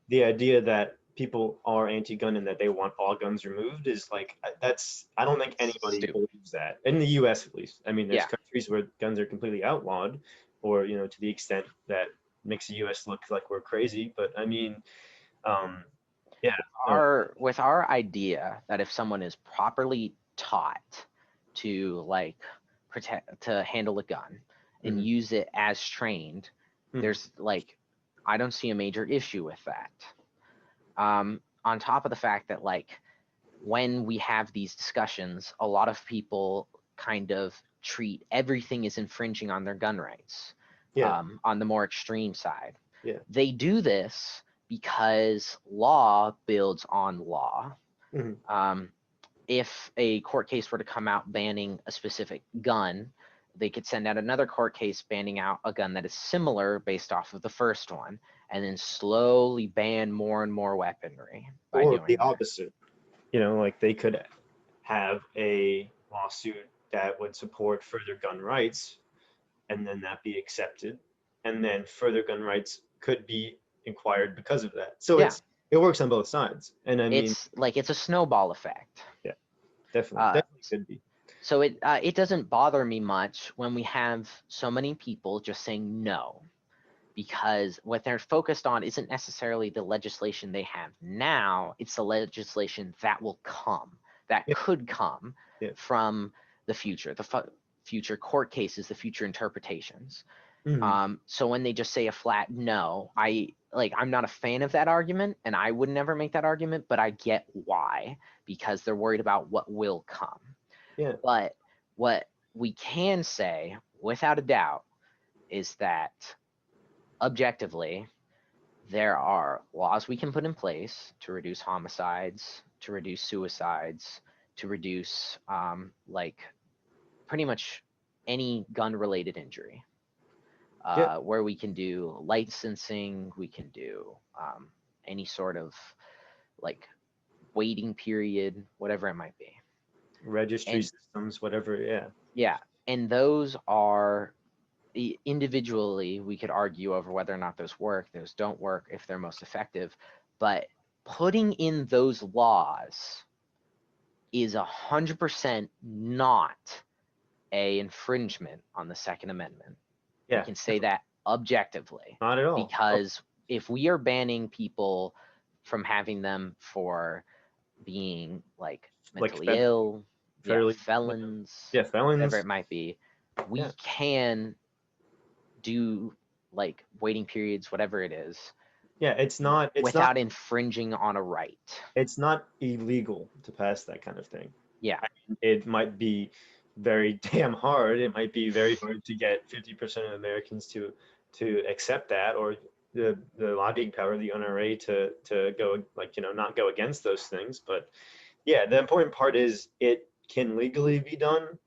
the idea that people are anti-gun and that they want all guns removed is like I don't think anybody stupid. believes that in the U.S. at least. I mean, there's Yeah. countries where guns are completely outlawed, or to the extent that makes the U.S. look like we're crazy. But I mean, um, yeah, no, With our idea that if someone is properly taught to like protect to handle a gun and mhm, use it as trained, mhm, there's like I don't see a major issue with that. On top of the fact that like when we have these discussions, a lot of people kind of treat everything as infringing on their gun rights, yeah, on the more extreme side. yeah, They do this because law builds on law. mhm, Um, if a court case were to come out banning a specific gun, they could send out another court case banning out a gun that is similar based off of the first one, and then slowly ban more and more weaponry by or the doing that. opposite. Like they could have a lawsuit that would support further gun rights, and then that be accepted, and then further gun rights could be inquired because of that. So Yeah, it works on both sides, and I mean, it's a snowball effect. yeah, definitely, Uh, definitely could be. so it doesn't bother me much when we have so many people just saying no, because what they're focused on isn't necessarily the legislation they have now, it's the legislation that will come, that Yeah, could come yeah, from the future, future court cases, the future interpretations. mhm, So when they just say a flat no, I'm not a fan of that argument, and I would never make that argument, but I get why, because they're worried about what will come. yeah, But what we can say without a doubt is that objectively, there are laws we can put in place to reduce homicides, to reduce suicides, to reduce like pretty much any gun related injury, yeah. where we can do licensing, we can do any sort of like waiting period, whatever it might be. Registry And systems, whatever. Yeah, yeah, And those are individually, we could argue over whether or not those work, those don't work, if they're most effective. But putting in those laws is 100% not a infringement on the Second Amendment. We Yeah, can say that objectively, not at all. Oh, because if we are banning people from having them for being like like mentally ill, yeah, federally, felons, yeah, whatever felons. it might be, Yeah, we can do like waiting periods, whatever it is, yeah. It's not without infringing on a right. it's not illegal to pass that kind of thing. Yeah. It might be very damn hard. It might be very hard to get 50% of Americans to accept that, or the lobbying power of the NRA to go, like, not go against those things. But yeah, the important part is it can legally be done.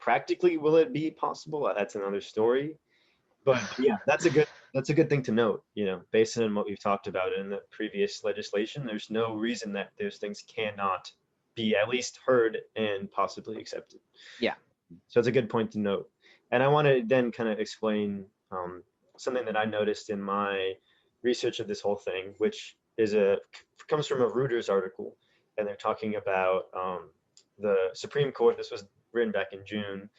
Practically, will it be possible? That's another story. But yeah, that's a good thing to note. Based on what we've talked about in the previous legislation, there's no reason that those things cannot be at least heard and possibly accepted. Yeah. So it's a good point to note. And I want to then kind of explain something that I noticed in my research of this whole thing, which comes from a Reuters article, and they're talking about the Supreme Court. This was written back in June,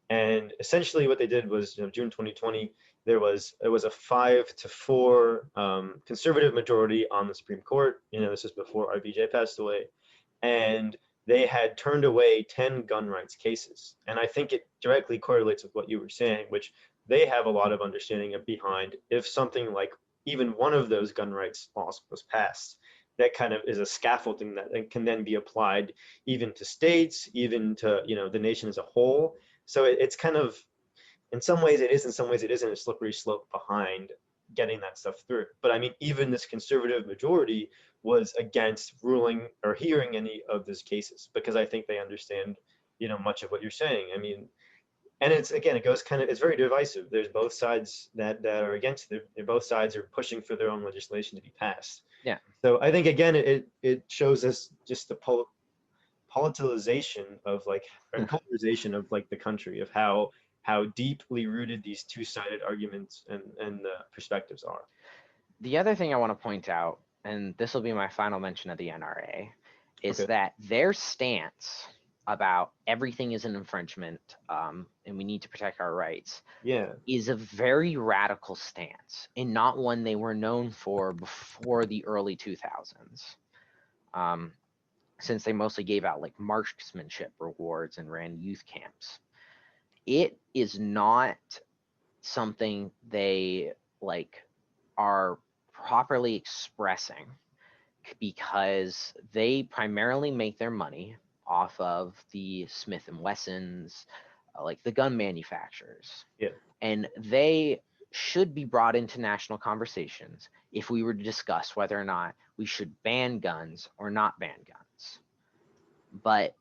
and essentially what they did was, June 2020, it was a 5-4 conservative majority on the Supreme Court. This is before RBJ passed away, and they had turned away 10 gun rights cases. And I think it directly correlates with what you were saying, which they have a lot of understanding of behind if something like even one of those gun rights laws was passed. That kind of is a scaffolding that can then be applied even to states, even to the nation as a whole. So it's kind of, in some ways it is, in some ways it isn't, a slippery slope behind getting that stuff through. But I mean, even this conservative majority was against ruling or hearing any of those cases because I think they understand, much of what you're saying. I mean, and it's, again, it goes kind of, it's very divisive. There's both sides that are against it. Both sides are pushing for their own legislation to be passed. Yeah. So I think, again, it shows us just the politicization of, like, or polarization of, like, the country, of how deeply rooted these two-sided arguments and perspectives are. The other thing I want to point out, and this will be my final mention of the NRA, is Okay. that their stance about everything is an infringement, and we need to protect our rights, Yeah. is a very radical stance, and not one they were known for before the early 2000s, um, since they mostly gave out like marksmanship rewards and ran youth camps. It is not something they like are properly expressing, because they primarily make their money off of the Smith and Wessons, like the gun manufacturers, Yeah. and they should be brought into national conversations if we were to discuss whether or not we should ban guns or not ban guns. But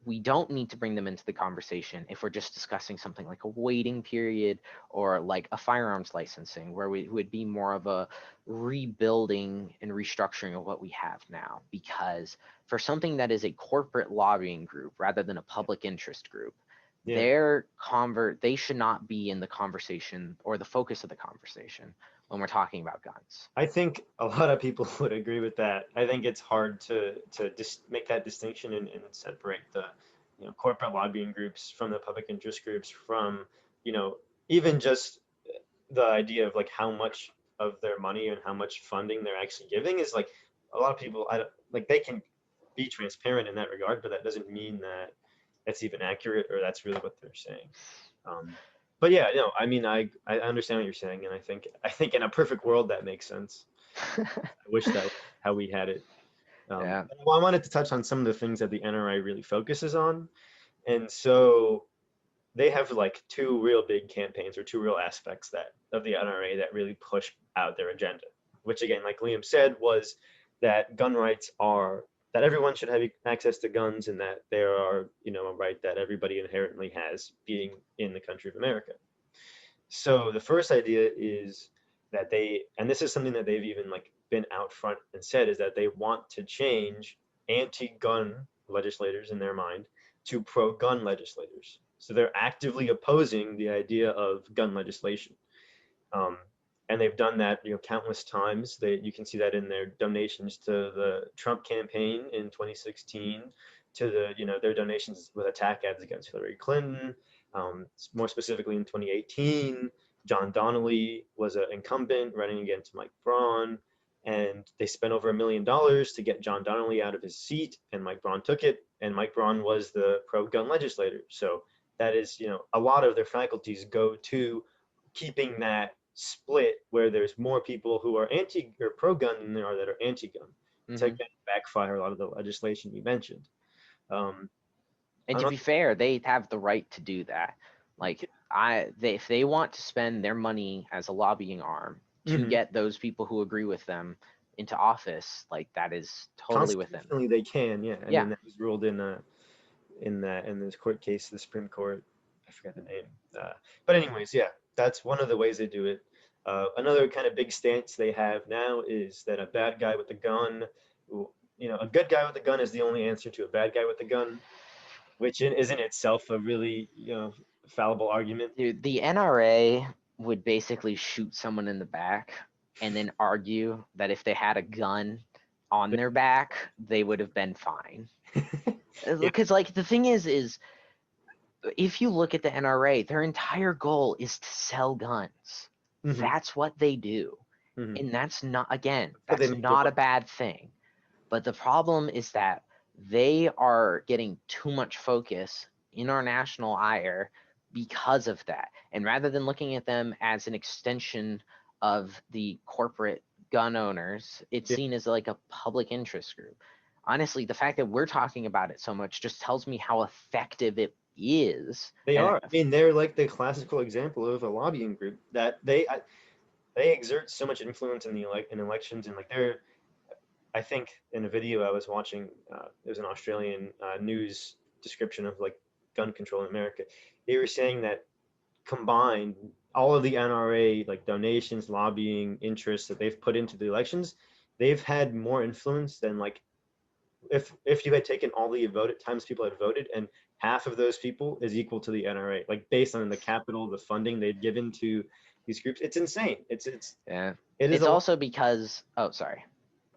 we don't need to bring them into the conversation if we're just discussing something like a waiting period or like a firearms licensing, where we would be more of a rebuilding and restructuring of what we have now. Because for something that is a corporate lobbying group rather than a public interest group, Yeah. they should not be in the conversation or the focus of the conversation when we're talking about guns. I think a lot of people would agree with that. I think it's hard to just make that distinction and separate the corporate lobbying groups from the public interest groups from you know even just the idea of, like, how much of their money and how much funding they're actually giving is, like, a lot of people, I don't, like, they can be transparent in that regard, but that doesn't mean that that's even accurate or that's really what they're saying. Um, but yeah, no, I mean, I understand what you're saying, and I think in a perfect world that makes sense. I wish that was how we had it. Yeah. But I wanted to touch on some of the things that the NRA really focuses on, and so they have, like, two real big campaigns or two real aspects that of the NRA that really push out their agenda. Which, again, like Liam said, was that gun rights are that everyone should have access to guns, and that there are a right that everybody inherently has being in the country of America. So the first idea is that and this is something that they've even, like, been out front and said, is that they want to change anti-gun legislators, in their mind, to pro-gun legislators. So they're actively opposing the idea of gun legislation. Um, and they've done that, countless times. You can see that in their donations to the Trump campaign in 2016, to their donations with attack ads against Hillary Clinton. More specifically, in 2018, John Donnelly was an incumbent running against Mike Braun, and they spent over $1 million to get John Donnelly out of his seat, and Mike Braun took it, and Mike Braun was the pro-gun legislator. So that is, a lot of their faculties go to keeping that split where there's more people who are anti or pro-gun than there are that are anti-gun, to Hmm. again backfire a lot of the legislation you mentioned. Um, And to another, be fair, they have the right to do that. Like if they want to spend their money as a lobbying arm to mhm. get those people who agree with them into office, like that is totally within them. Constitutionally they can, yeah. I Yeah. mean, that was ruled in this court case, the Supreme Court. I forget the name. Uh, but anyways, yeah, that's one of the ways they do it. Another kind of big stance they have now is that a bad guy with a gun, a good guy with a gun is the only answer to a bad guy with a gun, which is in itself a really, fallible argument. Dude, the NRA would basically shoot someone in the back and then argue that if they had a gun on their back, they would have been fine. Yeah. Because like the thing is if you look at the NRA, their entire goal is to sell guns. Hmm. That's what they do. Hmm. And that's not, again, But they that's make the not a money. bad thing. But the problem is that they are getting too much focus in our national ire because of that. And rather than looking at them as an extension of the corporate gun owners, it's Yeah, seen as like a public interest group. Honestly, the fact that we're talking about it so much just tells me how effective it is. they And are. I mean, they're like the classical example of a lobbying group that they exert so much influence in the in elections, and like they're, I think in a video I was watching, it was an Australian news description of like gun control in America. They were saying that combined, all of the NRA like donations, lobbying, interests that they've put into the elections, they've had more influence than like if you had taken all the voted times people had voted, and half of those people is equal to the NRA, like based on the capital, the funding they'd given to these groups. It's insane. yeah, It is it's a lot. also because, oh, sorry.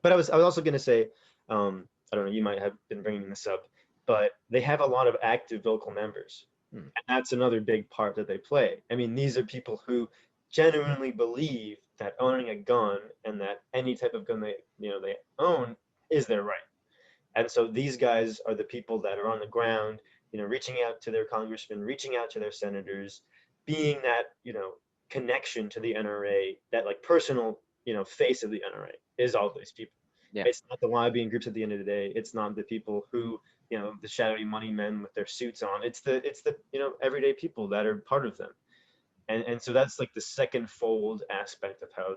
But I was also going to say, I don't know, you might have been bringing this up, but they have a lot of active vocal members, Hmm. and that's another big part that they play. I mean, these are people who genuinely believe that owning a gun and that any type of gun they own is their right. And so these guys are the people that are on the ground, reaching out to their congressmen, reaching out to their senators, being that, connection to the NRA, that like personal, face of the NRA is all these people. Yeah. It's not the lobbying groups at the end of the day. It's not the people who, the shadowy money men with their suits on. It's the, everyday people that are part of them. And so that's like the second fold aspect of how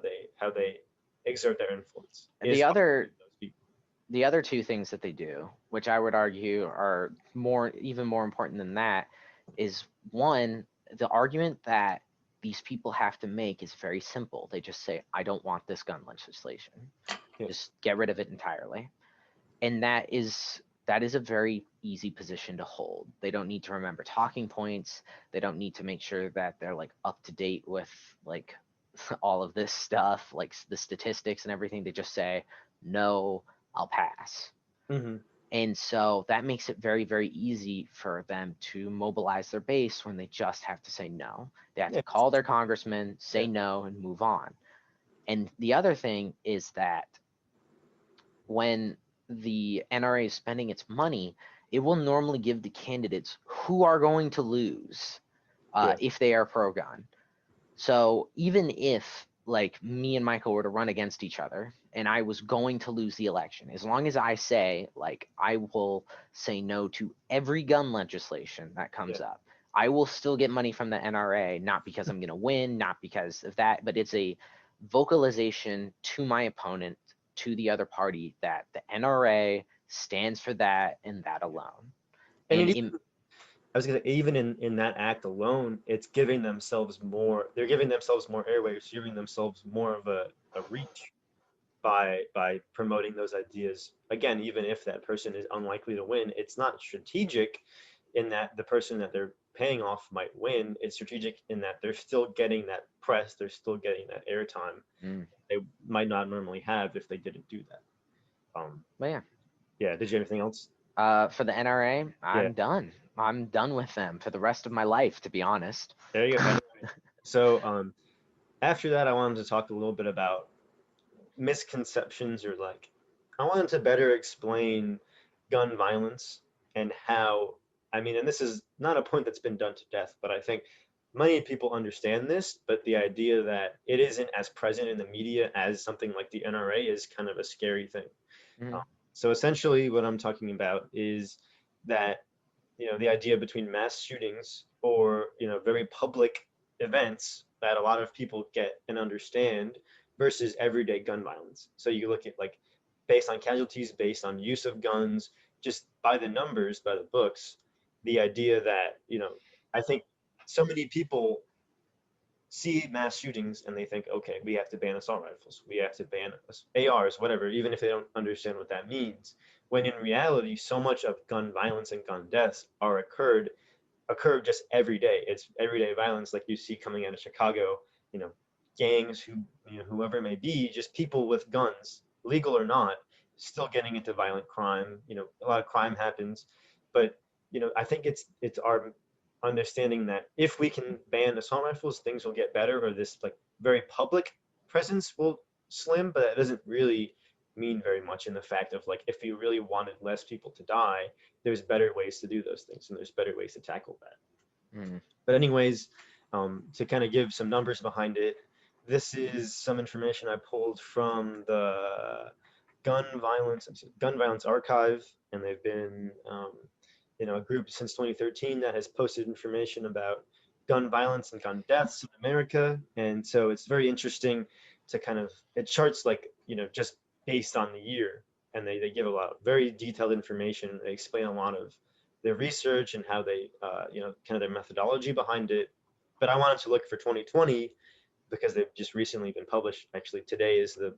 they exert their influence And is following those people. the other two things that they do, which I would argue are even more important than that, is one, the argument that these people have to make is very simple. They just say, I don't want this gun legislation. Yeah. Just get rid of it entirely. And that is a very easy position to hold. They don't need to remember talking points. They don't need to make sure that they're like up to date with like all of this stuff, like the statistics and everything. They just say, no, I'll pass. Hmm. And so that makes it very, very easy for them to mobilize their base when they just have to say no. They have Yeah. to call their congressman, Yeah. say no, and move on. And the other thing is that when the NRA is spending its money, it will normally give the candidates who are going to lose Yeah. if they are pro gun. So even if like me and Michael were to run against each other and I was going to lose the election, as long as I say like I will say no to every gun legislation that Yeah. comes up, I will still get money from the NRA, not because I'm going to win, not because of that, but it's a vocalization to my opponent, to the other party, that the NRA stands for that and that alone. And And it, I was gonna say, even in that act alone, it's giving themselves more. They're giving themselves more airwaves, giving themselves more of a reach by promoting those ideas. Again, even if that person is unlikely to win, it's not strategic. in that the person that they're paying off might win. It's strategic in that they're still getting that press, they're still getting that airtime Mm. they might not normally have if they didn't do that. Um, But yeah, yeah, did you have anything else? for the NRA, Yeah, I'm done. I'm done with them for the rest of my life, to be honest. there you go. Anyway, so after that, I wanted to talk a little bit about misconceptions or like I wanted to better explain gun violence and how I mean, and this is not a point that's been done to death, but I think many people understand this, but the idea that it isn't as present in the media as something like the NRA is kind of a scary thing. Um, Mm. so essentially, what I'm talking about is that the idea between mass shootings or very public events that a lot of people get and understand versus everyday gun violence. So you look at like based on casualties, based on use of guns, just by the numbers, by the books, the idea that I think so many people see mass shootings and they think, okay, we have to ban assault rifles, we have to ban ARs, whatever, even if they don't understand what that means. When in reality, so much of gun violence and gun deaths are occur just every day. It's everyday violence like you see coming out of Chicago, you know, gangs who, whoever it may be, just people with guns, legal or not, still getting into violent crime. A lot of crime happens, but I think it's our understanding that if we can ban assault rifles, things will get better, or this like very public presence will slim, but that doesn't really mean very much in the fact of like if you really wanted less people to die, there's better ways to do those things and there's better ways to tackle that. Mm. But anyways, to kind of give some numbers behind it, this is some information I pulled from the Gun Violence Archive, and they've been a group since 2013 that has posted information about gun violence and gun deaths in America. And so it's very interesting to kind of it charts like just based on the year, and they give a lot of very detailed information. They explain a lot of their research and how they kind of their methodology behind it. But I wanted to look for 2020 because they've just recently been published. Actually, today is the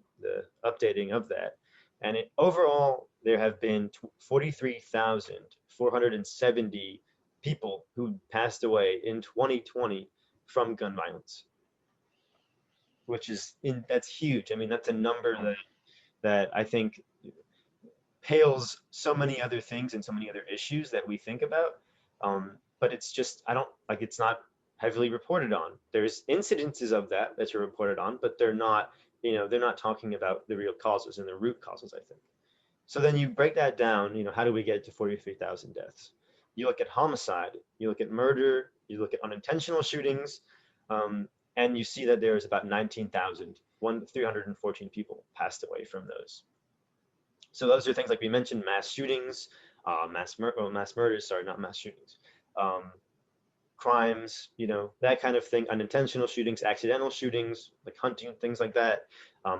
updating of that. And overall, there have been 43,470 people who passed away in 2020 from gun violence, which is that's huge. I mean, that's a number that I think pales so many other things and so many other issues that we think about. But it's just, I don't like, it's not heavily reported on. There's incidences of that are reported on, but they're not talking about the real causes and the root causes, I think. So then you break that down, how do we get to 43,000 deaths? You look at homicide, you look at murder, you look at unintentional shootings, and you see that there's about 19,000, 314 people passed away from those. So those are things like we mentioned, mass shootings, mass murders, sorry, not mass shootings, um, crimes, that kind of thing, unintentional shootings, accidental shootings, like hunting, things like that.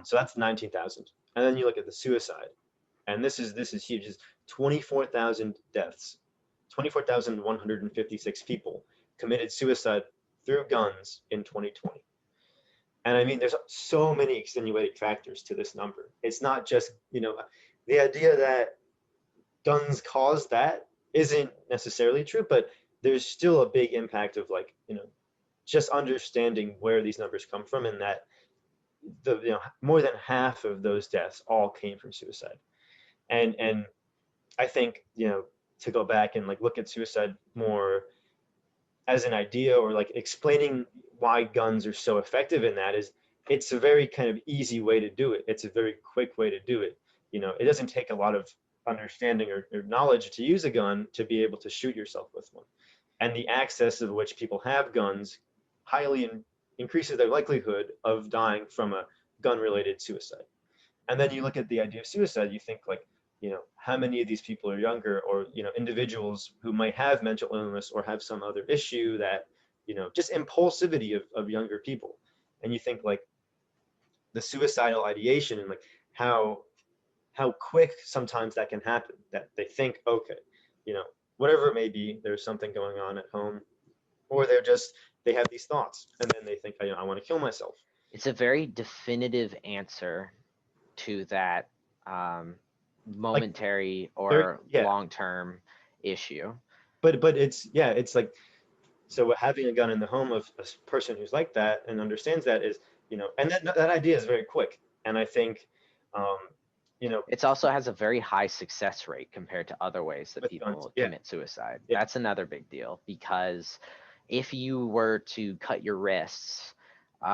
So that's 19,000. And then you look at the suicide, and this is huge. Is 24,000 deaths, 24,156 people committed suicide through guns in 2020. And I mean, there's so many extenuating factors to this number. It's not just, the idea that guns cause that isn't necessarily true, but there's still a big impact of like, just understanding where these numbers come from and that more than half of those deaths all came from suicide. And I think, to go back and like look at suicide more as an idea or like explaining why guns are so effective in that is it's a very kind of easy way to do it. It's a very quick way to do it. It doesn't take a lot of understanding or knowledge to use a gun to be able to shoot yourself with one. And the access of which people have guns highly increases their likelihood of dying from a gun related suicide. And then you look at the idea of suicide, you think like, how many of these people are younger or, individuals who might have mental illness or have some other issue that, just impulsivity of younger people. And you think like the suicidal ideation and like how how quick sometimes that can happen that they think, okay, you know, whatever it may be, there's something going on at home, or they have these thoughts and then they think, I want to kill myself. It's a very definitive answer to that Like momentary there, or yeah, long term issue. but it's, yeah, it's like, so having a gun in the home of a person who's like that and understands that is, and that idea is very quick. And I think, um, you know, It also has a very high success rate compared to other ways that with guns, people yeah, commit suicide. yeah, That's another big deal because if you were to cut your wrists,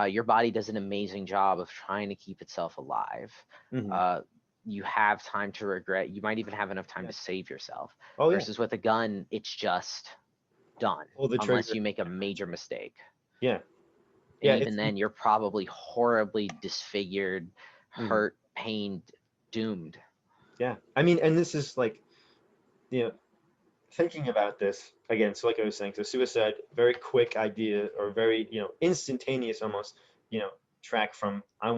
your body does an amazing job of trying to keep itself alive. hmm, Uh, you have time to regret. You might even have enough time yeah, to save yourself. oh yeah, Versus with a gun, it's just done pull the unless trigger, you make a major mistake. yeah, And yeah, even then, you're probably horribly disfigured, mhm, hurt, pained, doomed. yeah. I mean, and this is like, you know, thinking about this again, so like I was saying, so suicide, very quick idea, or very, instantaneous almost, track from I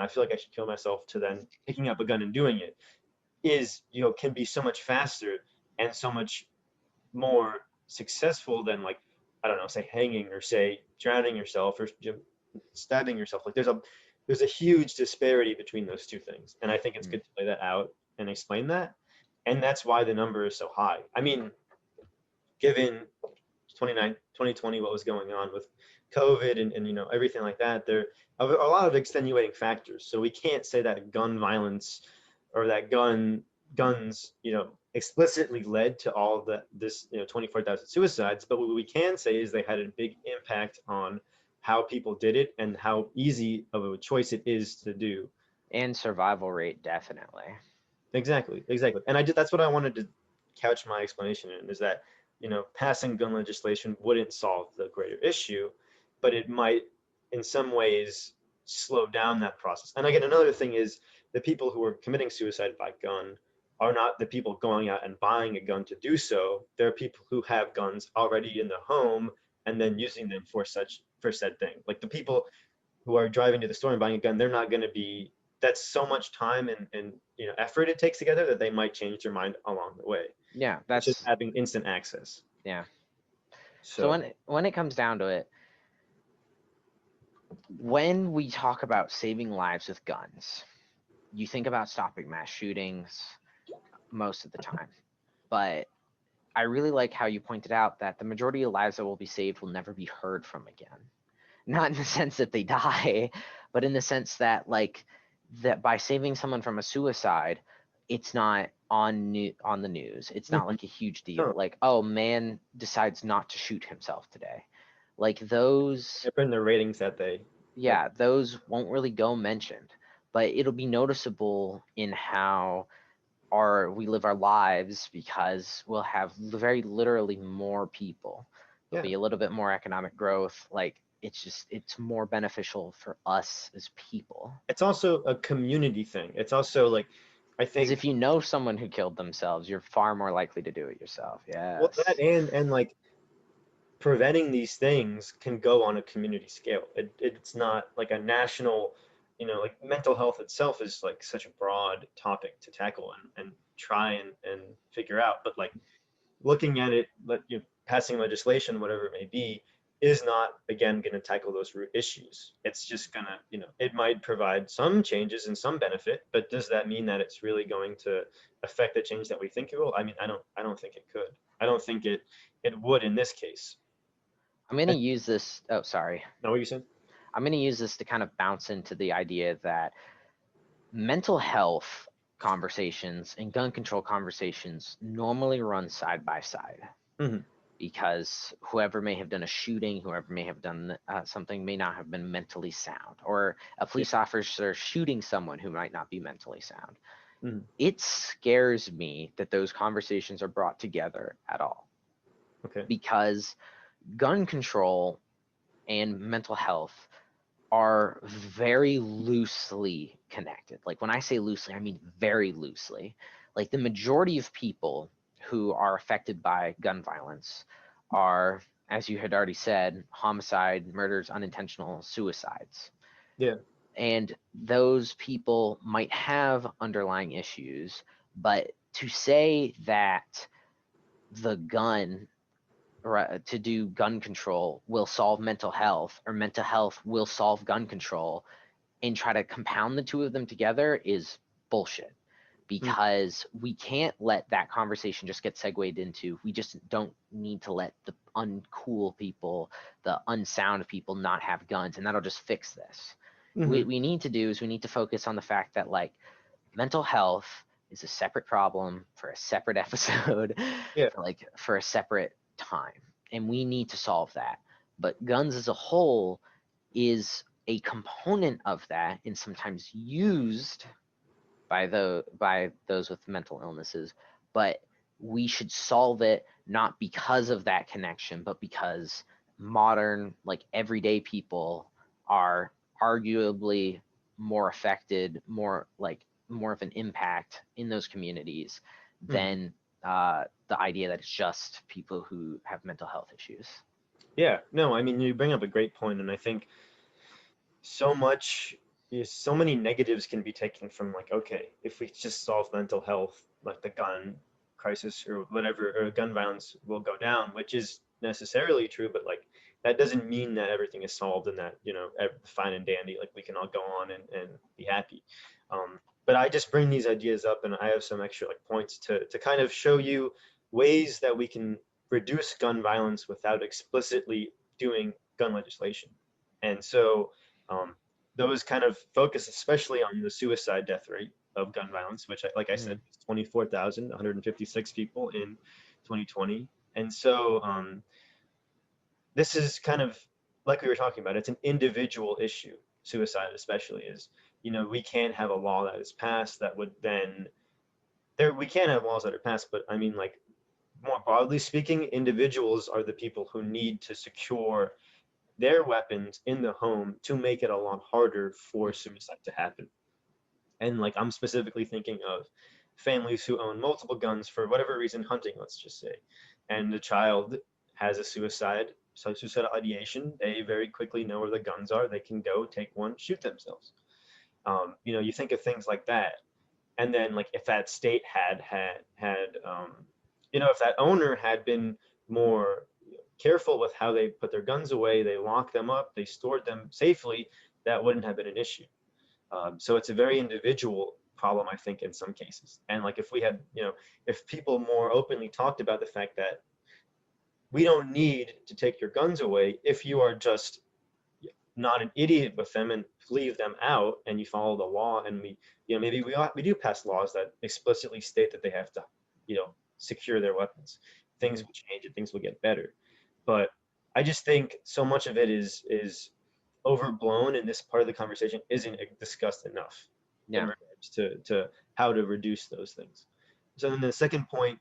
feel like I should kill myself to then picking up a gun and doing it is, can be so much faster and so much more successful than, like, I don't know, say hanging, or say drowning yourself, or stabbing yourself. Like there's a huge disparity between those two things, and I think it's Mm. good to lay that out and explain that, and that's why the number is so high. I mean, given 2020, what was going on with COVID, and everything like that, there are a lot of extenuating factors. So we can't say that gun violence, or that guns, explicitly led to all this, 24,000 suicides. But what we can say is they had a big impact on how people did it and how easy of a choice it is to do. And survival rate, definitely. Exactly, exactly. And that's what I wanted to couch my explanation in, is that, passing gun legislation wouldn't solve the greater issue, but it might, in some ways, slow down that process. And again, another thing is, the people who are committing suicide by gun are not the people going out and buying a gun to do so. They're people who have guns already in the home and then using them for said thing. Like the people who are driving to the store and buying a gun, they're not going to be, that's so much time and effort it takes together, that they might change their mind along the way. Yeah, It's just that's having instant access. yeah. So So when it comes down to it, when we talk about saving lives with guns, you think about stopping mass shootings most of the time. But I really like how you pointed out that the majority of lives that will be saved will never be heard from again. Not in the sense that they die, but in the sense that that by saving someone from a suicide, it's not on the news. It's not mhm, like a huge deal. no, Like, oh, man decides not to shoot himself today. Like those, they're in their ratings that they, that, yeah, those won't really go mentioned, but it'll be noticeable in how we live our lives because we'll have very literally more people. There'll yeah. be a little bit more economic growth. Like it's more beneficial for us as people. It's also a community thing. It's also like, I Because think, if you know someone who killed themselves, you're far more likely to do it yourself. well, that Yes. and like, preventing these things can go on a community scale. It's not like a national, like mental health itself is like such a broad topic to tackle and try and figure out. But like, looking at it, passing legislation, whatever it may be, is not, again, going to tackle those root issues. It's just gonna, it might provide some changes and some benefit, but does that mean that it's really going to affect the change that we think it will? I mean, I don't think it could. I don't think it would in this case. I'm going to use this. Oh, sorry. Know what you said? I'm going to use this to kind of bounce into the idea that mental health conversations and gun control conversations normally run side by side Hmm. because whoever may have done a shooting, whoever may have done something may not have been mentally sound, or a Yeah. police officer shooting someone who might not be mentally sound. Hmm. It scares me that those conversations are brought together at all Okay. because gun control and mental health are very loosely connected. Like when I say loosely, I mean very loosely. Like the majority of people who are affected by gun violence are, as you had already said, homicide, murders, unintentional suicides. Yeah. And those people might have underlying issues, but to say that the gun to do gun control will solve mental health or mental health will solve gun control and try to compound the two of them together is bullshit Mm, because we can't let that conversation just get segued into, we just don't need to let the uncool people, the unsound people not have guns, and that'll just fix this. hmm. What we need to do is we need to focus on the fact that like mental health is a separate problem for a separate episode, Yeah. for a separate time, and we need to solve that. But guns as a whole is a component of that, and sometimes used by those with mental illnesses, but we should solve it not because of that connection, but because modern, like everyday people are arguably more affected, more of an impact in those communities Hmm. than the idea that it's just people who have mental health issues. Yeah. No, I mean, you bring up a great point, and I think so much so many negatives can be taken from like, okay, if we just solve mental health, like the gun crisis or whatever, or gun violence will go down, which is necessarily true, but like that doesn't mean that everything is solved and that, fine and dandy, like we can all go on and be happy. But I just bring these ideas up, and I have some extra like points to kind of show you ways that we can reduce gun violence without explicitly doing gun legislation. And so um, those kind of focus especially on the suicide death rate of gun violence, which, like I said, Mm, was 24,156 people in 2020. And so this is kind of like we were talking about, it's an individual issue. Suicide, especially, is, we can't have a law that is passed that would then, we can have laws that are passed, but I mean, like, more broadly speaking, individuals are the people who need to secure their weapons in the home to make it a lot harder for suicide to happen. And like I'm specifically thinking of families who own multiple guns for whatever reason, hunting, let's just say, and the child has a suicidal ideation. They very quickly know where the guns are. They can go take one, shoot themselves. You think of things like that, and then like if that state if that owner had been more careful with how they put their guns away, they locked them up, they stored them safely, that wouldn't have been an issue. So it's a very individual problem, I think, in some cases. And like if we had, if people more openly talked about the fact that we don't need to take your guns away if you are just not an idiot with them and leave them out and you follow the law, and maybe we do pass laws that explicitly state that they have to, secure their weapons. Things mm, will change and things will get better. But I just think so much of it is overblown, and this part of the conversation isn't discussed enough in yeah. regards to how to reduce those things. So then the second point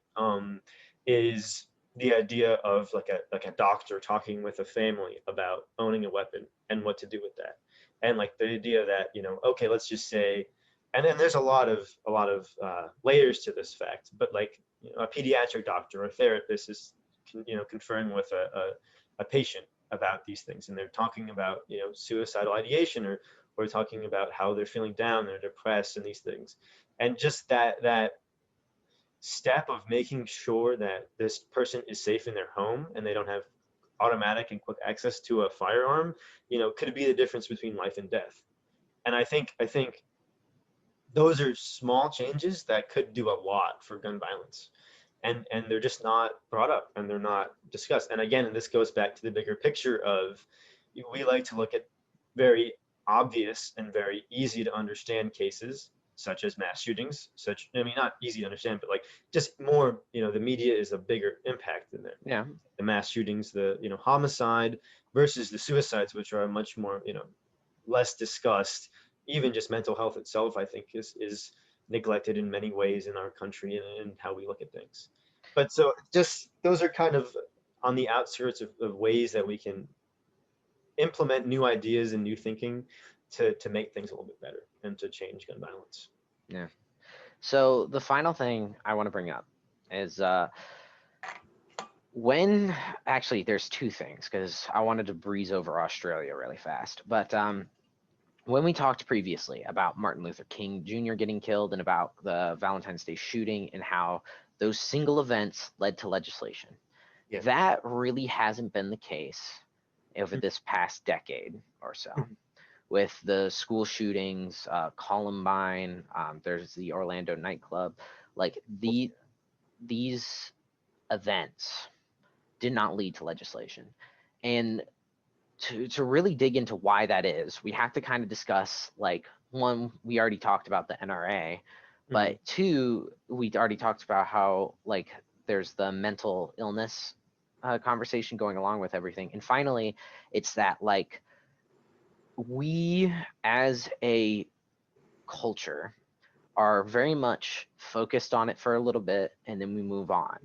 is the idea of like a doctor talking with a family about owning a weapon and what to do with that, and like the idea that, okay, let's just say, and then there's a lot of layers to this fact, but like, a pediatric doctor or a therapist is conferring with a patient about these things, and they're talking about, suicidal ideation, or talking about how they're feeling down, they're depressed, and these things, and just that step of making sure that this person is safe in their home and they don't have automatic and quick access to a firearm, could be the difference between life and death. And I think those are small changes that could do a lot for gun violence, and they're just not brought up and they're not discussed. And again, this goes back to the bigger picture of, we like to look at very obvious and very easy to understand cases such as mass shootings, such, I mean, not easy to understand, but like just more, the media is a bigger impact in there. Yeah. The mass shootings, the, homicide versus the suicides, which are much more, less discussed. Even just mental health itself, I think, is neglected in many ways in our country, and how we look at things. But so just those are kind of on the outskirts of ways that we can implement new ideas and new thinking to make things a little bit better and to change gun violence. Yeah. So the final thing I want to bring up is when actually there's two things because I wanted to breeze over Australia really fast. But when we talked previously about Martin Luther King Jr. getting killed and about the Valentine's Day shooting and how those single events led to legislation, Yeah. that really hasn't been the case over this past decade or so. with the school shootings, Columbine, there's the Orlando nightclub. Like these events did not lead to legislation. And to really dig into why that is, we have to kind of discuss, like, one, we already talked about the NRA, Mm-hmm. but two, we already talked about how, like, there's the mental illness conversation going along with everything. And finally, it's that, like, we as a culture are very much focused on it for a little bit and then we move on.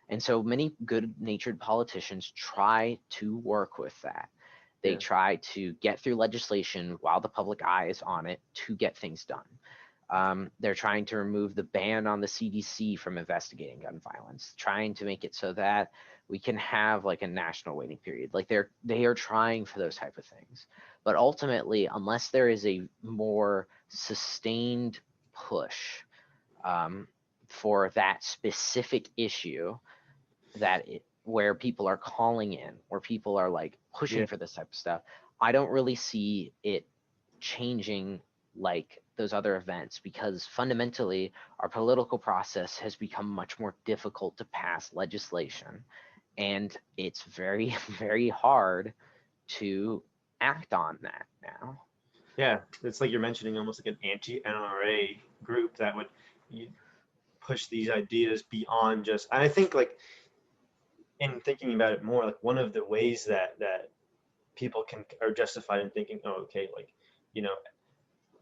And so many good natured politicians try to work with that. They Yeah. try to get through legislation while the public eye is on it to get things done. They're trying to remove the ban on the CDC from investigating gun violence, trying to make it so that we can have like a national waiting period. Like they are trying for those type of things. But ultimately, unless there is a more sustained push um, for that specific issue, where people are calling in, where people are like Yeah. pushing for this type of stuff, I don't really see it changing like those other events, because fundamentally our political process has become much more difficult to pass legislation, and it's very very hard to act on that now. Yeah. It's like you're mentioning almost like an anti-NRA group that would you push these ideas beyond just. And I think like in thinking about it more, like one of the ways that people can are justified in thinking, oh, okay, like you know,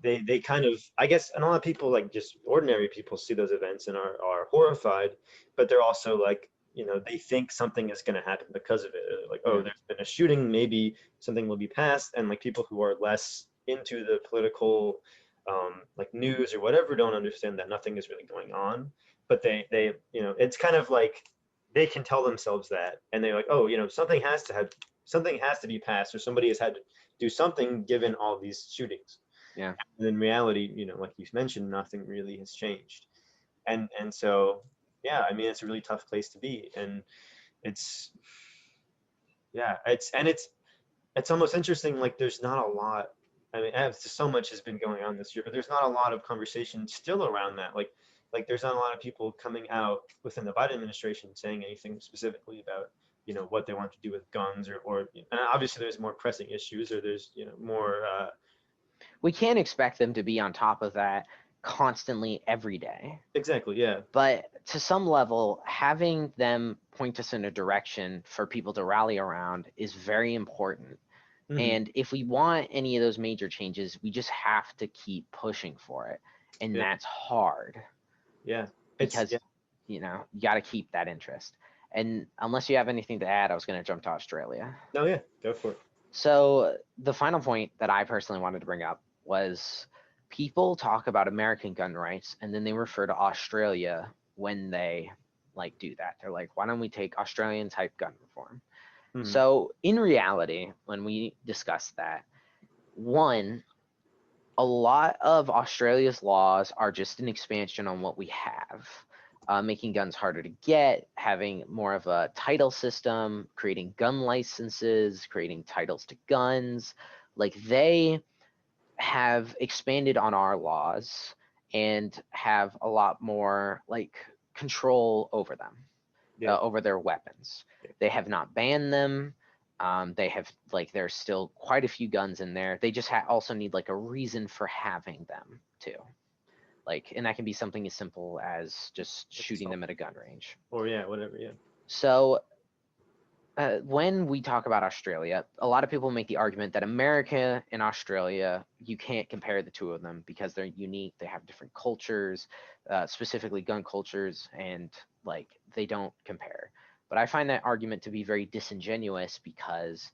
they kind of, I guess, and a lot of people, like just ordinary people, see those events and are horrified, but they're also like, they think something is going to happen because of it. Like, oh, Yeah. there's been a shooting, maybe something will be passed, and like people who are less into the political, like news or whatever, don't understand that nothing is really going on. But they, it's kind of like they can tell themselves that, and they're like, oh, something has to be passed, or somebody has had to do something given all these shootings. Yeah. And in reality, like you mentioned, nothing really has changed. And so, yeah, I mean, it's a really tough place to be. And it's, yeah, it's almost interesting. Like there's not a lot. I mean, so much has been going on this year, but there's not a lot of conversation still around that. Like there's not a lot of people coming out within the Biden administration saying anything specifically about, what they want to do with guns, or and obviously there's more pressing issues, or there's, more, We can't expect them to be on top of that constantly every day. exactly, yeah. But to some level, having them point us in a direction for people to rally around is very important. Hmm. And if we want any of those major changes, we just have to keep pushing for it. And Yeah, that's hard yeah. It's because, yeah. you got to keep that interest. And unless you have anything to add, I was going to jump to Australia. No, yeah, go for it. So the final point that I personally wanted to bring up was, people talk about American gun rights and then they refer to Australia when they like do that. They're like, why don't we take Australian type gun reform? Hmm. So in reality, when we discuss that, one, a lot of Australia's laws are just an expansion on what we have, making guns harder to get, having more of a title system, creating gun licenses, creating titles to guns. Like they have expanded on our laws and have a lot more like control over them, Yeah, over their weapons. yeah, They have not banned them. They have, like, there's still quite a few guns in there. They just also need like a reason for having them too. Like, and that can be something as simple as just like shooting assault, them at a gun range. or yeah, whatever. Yeah. So when we talk about Australia, a lot of people make the argument that America and Australia, you can't compare the two of them because they're unique. They have different cultures, specifically gun cultures, and like they don't compare. But I find that argument to be very disingenuous, because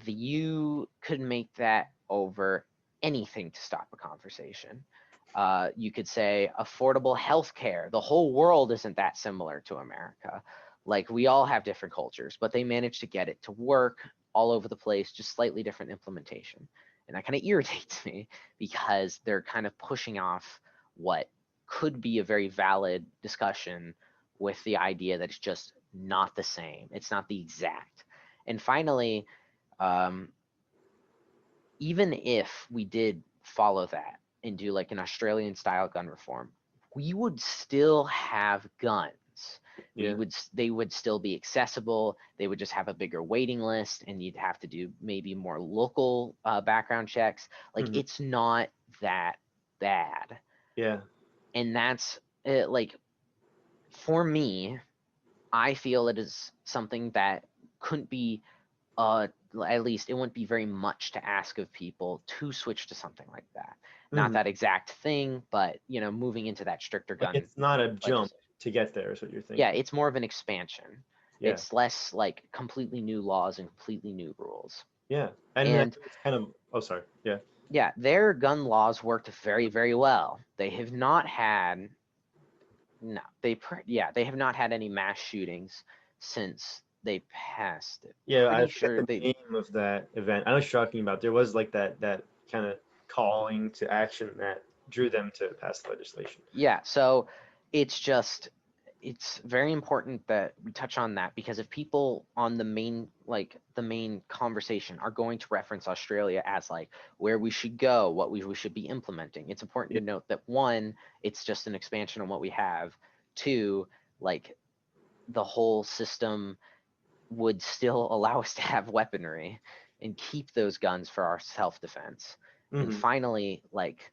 you could make that over anything to stop a conversation. You could say affordable health care. The whole world isn't that similar to America. Like, we all have different cultures, but they managed to get it to work all over the place, just slightly different implementation. And that kind of irritates me, because they're kind of pushing off what could be a very valid discussion with the idea that it's just not the same. It's not the exact. And finally, um, even if we did follow that and do like an Australian style gun reform, we would still have guns. Yeah. They would still be accessible. They would just have a bigger waiting list, and you'd have to do maybe more local background checks. Like Hmm. it's not that bad, Yeah. and that's like for me, I feel it is something that couldn't be at least it wouldn't be very much to ask of people to switch to something like that. Not Hmm. that exact thing, but moving into that stricter Like gun it's not a jump legislation. to get there, is what you're Yeah, thinking. it's more of an expansion. Yeah. It's less like completely new laws and completely new rules. Yeah. And I And think it's kind of, oh, sorry. Yeah. yeah, their gun laws worked very, very well. They have not had no, yeah, they have not had any mass shootings since they passed it. Yeah, I Pretty forget sure the they name of that event. I know what you're talking about. There was like that kind of calling to action that drew them to pass the legislation. yeah, so it's just it's very important that we touch on that because if people on the main conversation are going to reference Australia as like where we should go, what we should be implementing, it's important Yeah. to note that one, it's just an expansion on what we have. Two, like the whole system would still allow us to have weaponry and keep those guns for our self-defense. And Hmm. finally, like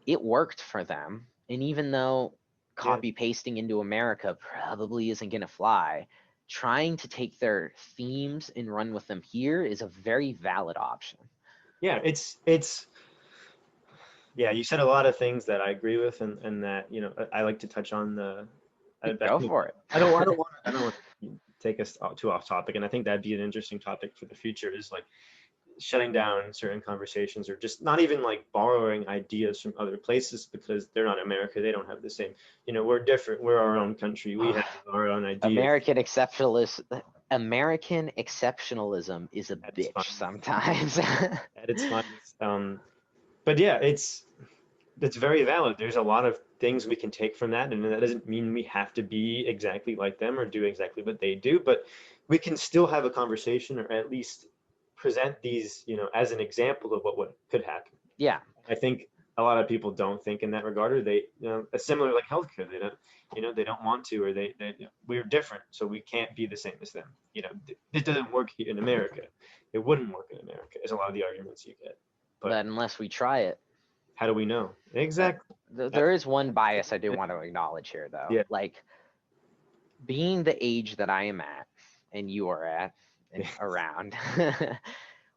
it worked for them. And even though Yeah. copy pasting into America probably isn't going to fly, trying to take their themes and run with them here is a very valid option. Yeah. It's yeah. You said a lot of things that I agree with, and that I like to touch on the. I Go think for it. I don't want to take us too off topic, and I think that'd be an interesting topic for the future. Is like shutting down certain conversations or just not even like borrowing ideas from other places because they're not America. They don't have the same, we're different. We're our own country. We have our own ideas American exceptionalist American exceptionalism is a at its bitch finest. sometimes. At its finest. But yeah, it's very valid. There's a lot of things we can take from that, and that doesn't mean we have to be exactly like them or do exactly what they do, but we can still have a conversation or at least present these, as an example of what could happen. Yeah, I think a lot of people don't think in that regard, or they, it's similar like healthcare. They don't want to, or we're different, so we can't be the same as them. It doesn't work here in America. It wouldn't work in America, is a lot of the arguments you get. But but unless we try it, how do we know? uh, Exactly. there is one That's the bias I big do thing. want to acknowledge here, though. Yeah. Like being the age that I am at, and you are at, and around,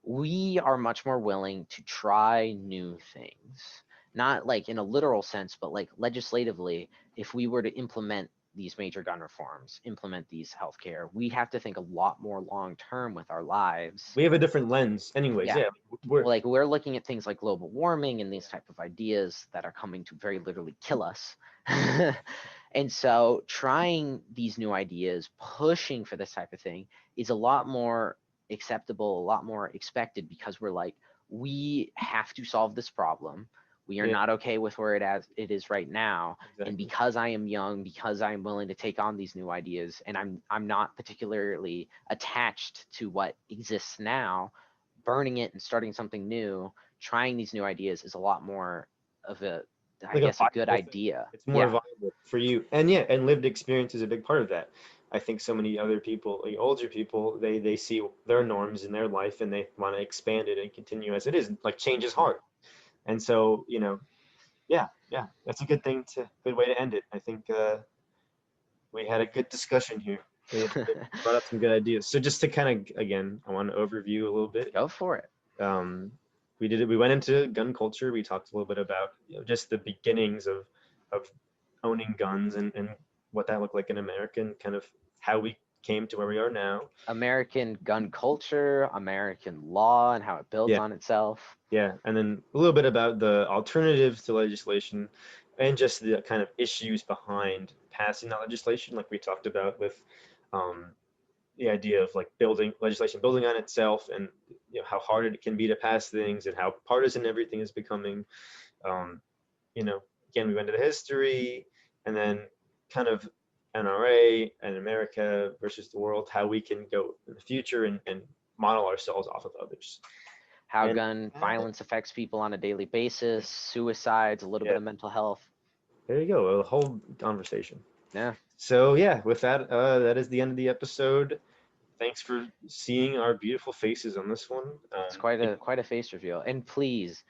we are much more willing to try new things. Not like in a literal sense, but like legislatively, if we were to implement these major gun reforms, implement these healthcare, we have to think a lot more long term with our lives. We have a different lens, anyways. Yeah, Yeah. We're like we're looking at things like global warming and these type of ideas that are coming to very literally kill us. And so trying these new ideas, pushing for this type of thing is a lot more acceptable, a lot more expected because we're like, we have to solve this problem. We are yeah, not okay with where it is right now. And exactly. because I am young, because I'm willing to take on these new ideas, and I'm not particularly attached to what exists now, burning it and starting something new, trying these new ideas is a lot more of I Like a guess, a good viable thing. idea. It's more Yeah. viable for you. And yeah, and lived experience is a big part of that. I think so many other people, like older people, they see their norms in their life and they want to expand it and continue as it is. Like change is hard. And so, yeah, yeah, that's a good way to end it. I think we had a good discussion here. We brought up some good ideas. So just to kind of, again, I want to overview a little bit. Go for it. Um, we did it. We went into gun culture. We talked a little bit about just the beginnings of owning guns and what that looked like in America and kind of how we came to where we are now. American gun culture, American law, and how it builds Yeah, on itself. yeah, and then a little bit about the alternatives to legislation and just the kind of issues behind passing that legislation, like we talked about with um, the idea of like building legislation building on itself and how hard it can be to pass things and how partisan everything is becoming. um, Again, we went to the history and then kind of NRA and America versus the world, how we can go in the future and model ourselves off of others. how And gun violence affects people on a daily basis, suicides, a little bit yeah, of mental health. there you go, a whole conversation. Yeah, So yeah, with that, that is the end of the episode. Thanks for seeing our beautiful faces on this one. it's quite a face reveal. And please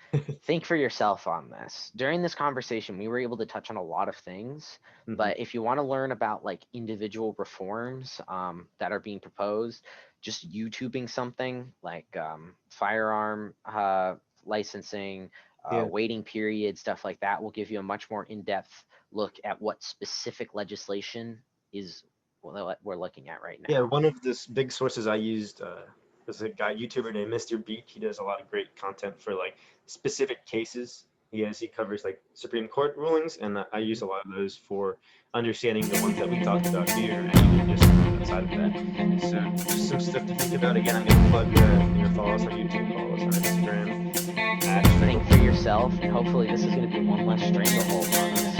think for yourself on this. During this conversation, we were able to touch on a lot of things, Mhm. but if you want to learn about like individual reforms that are being proposed, just YouTubing something like firearm licensing, Yeah. waiting period, stuff like that will give you a much more in-depth look at what specific legislation is what we're looking at right Yeah, now. one of the big sources I used was a guy YouTuber named Mr. Beat. He does a lot of great content for like specific cases. He covers like Supreme Court rulings, and I use a lot of those for understanding the ones that we talked about here, and even just outside of that. So just some stuff to think about. Again, I'm gonna plug follow us on YouTube, follow us on Instagram at Think Strangle. for yourself, and hopefully this is going to be one less stranglehold on us.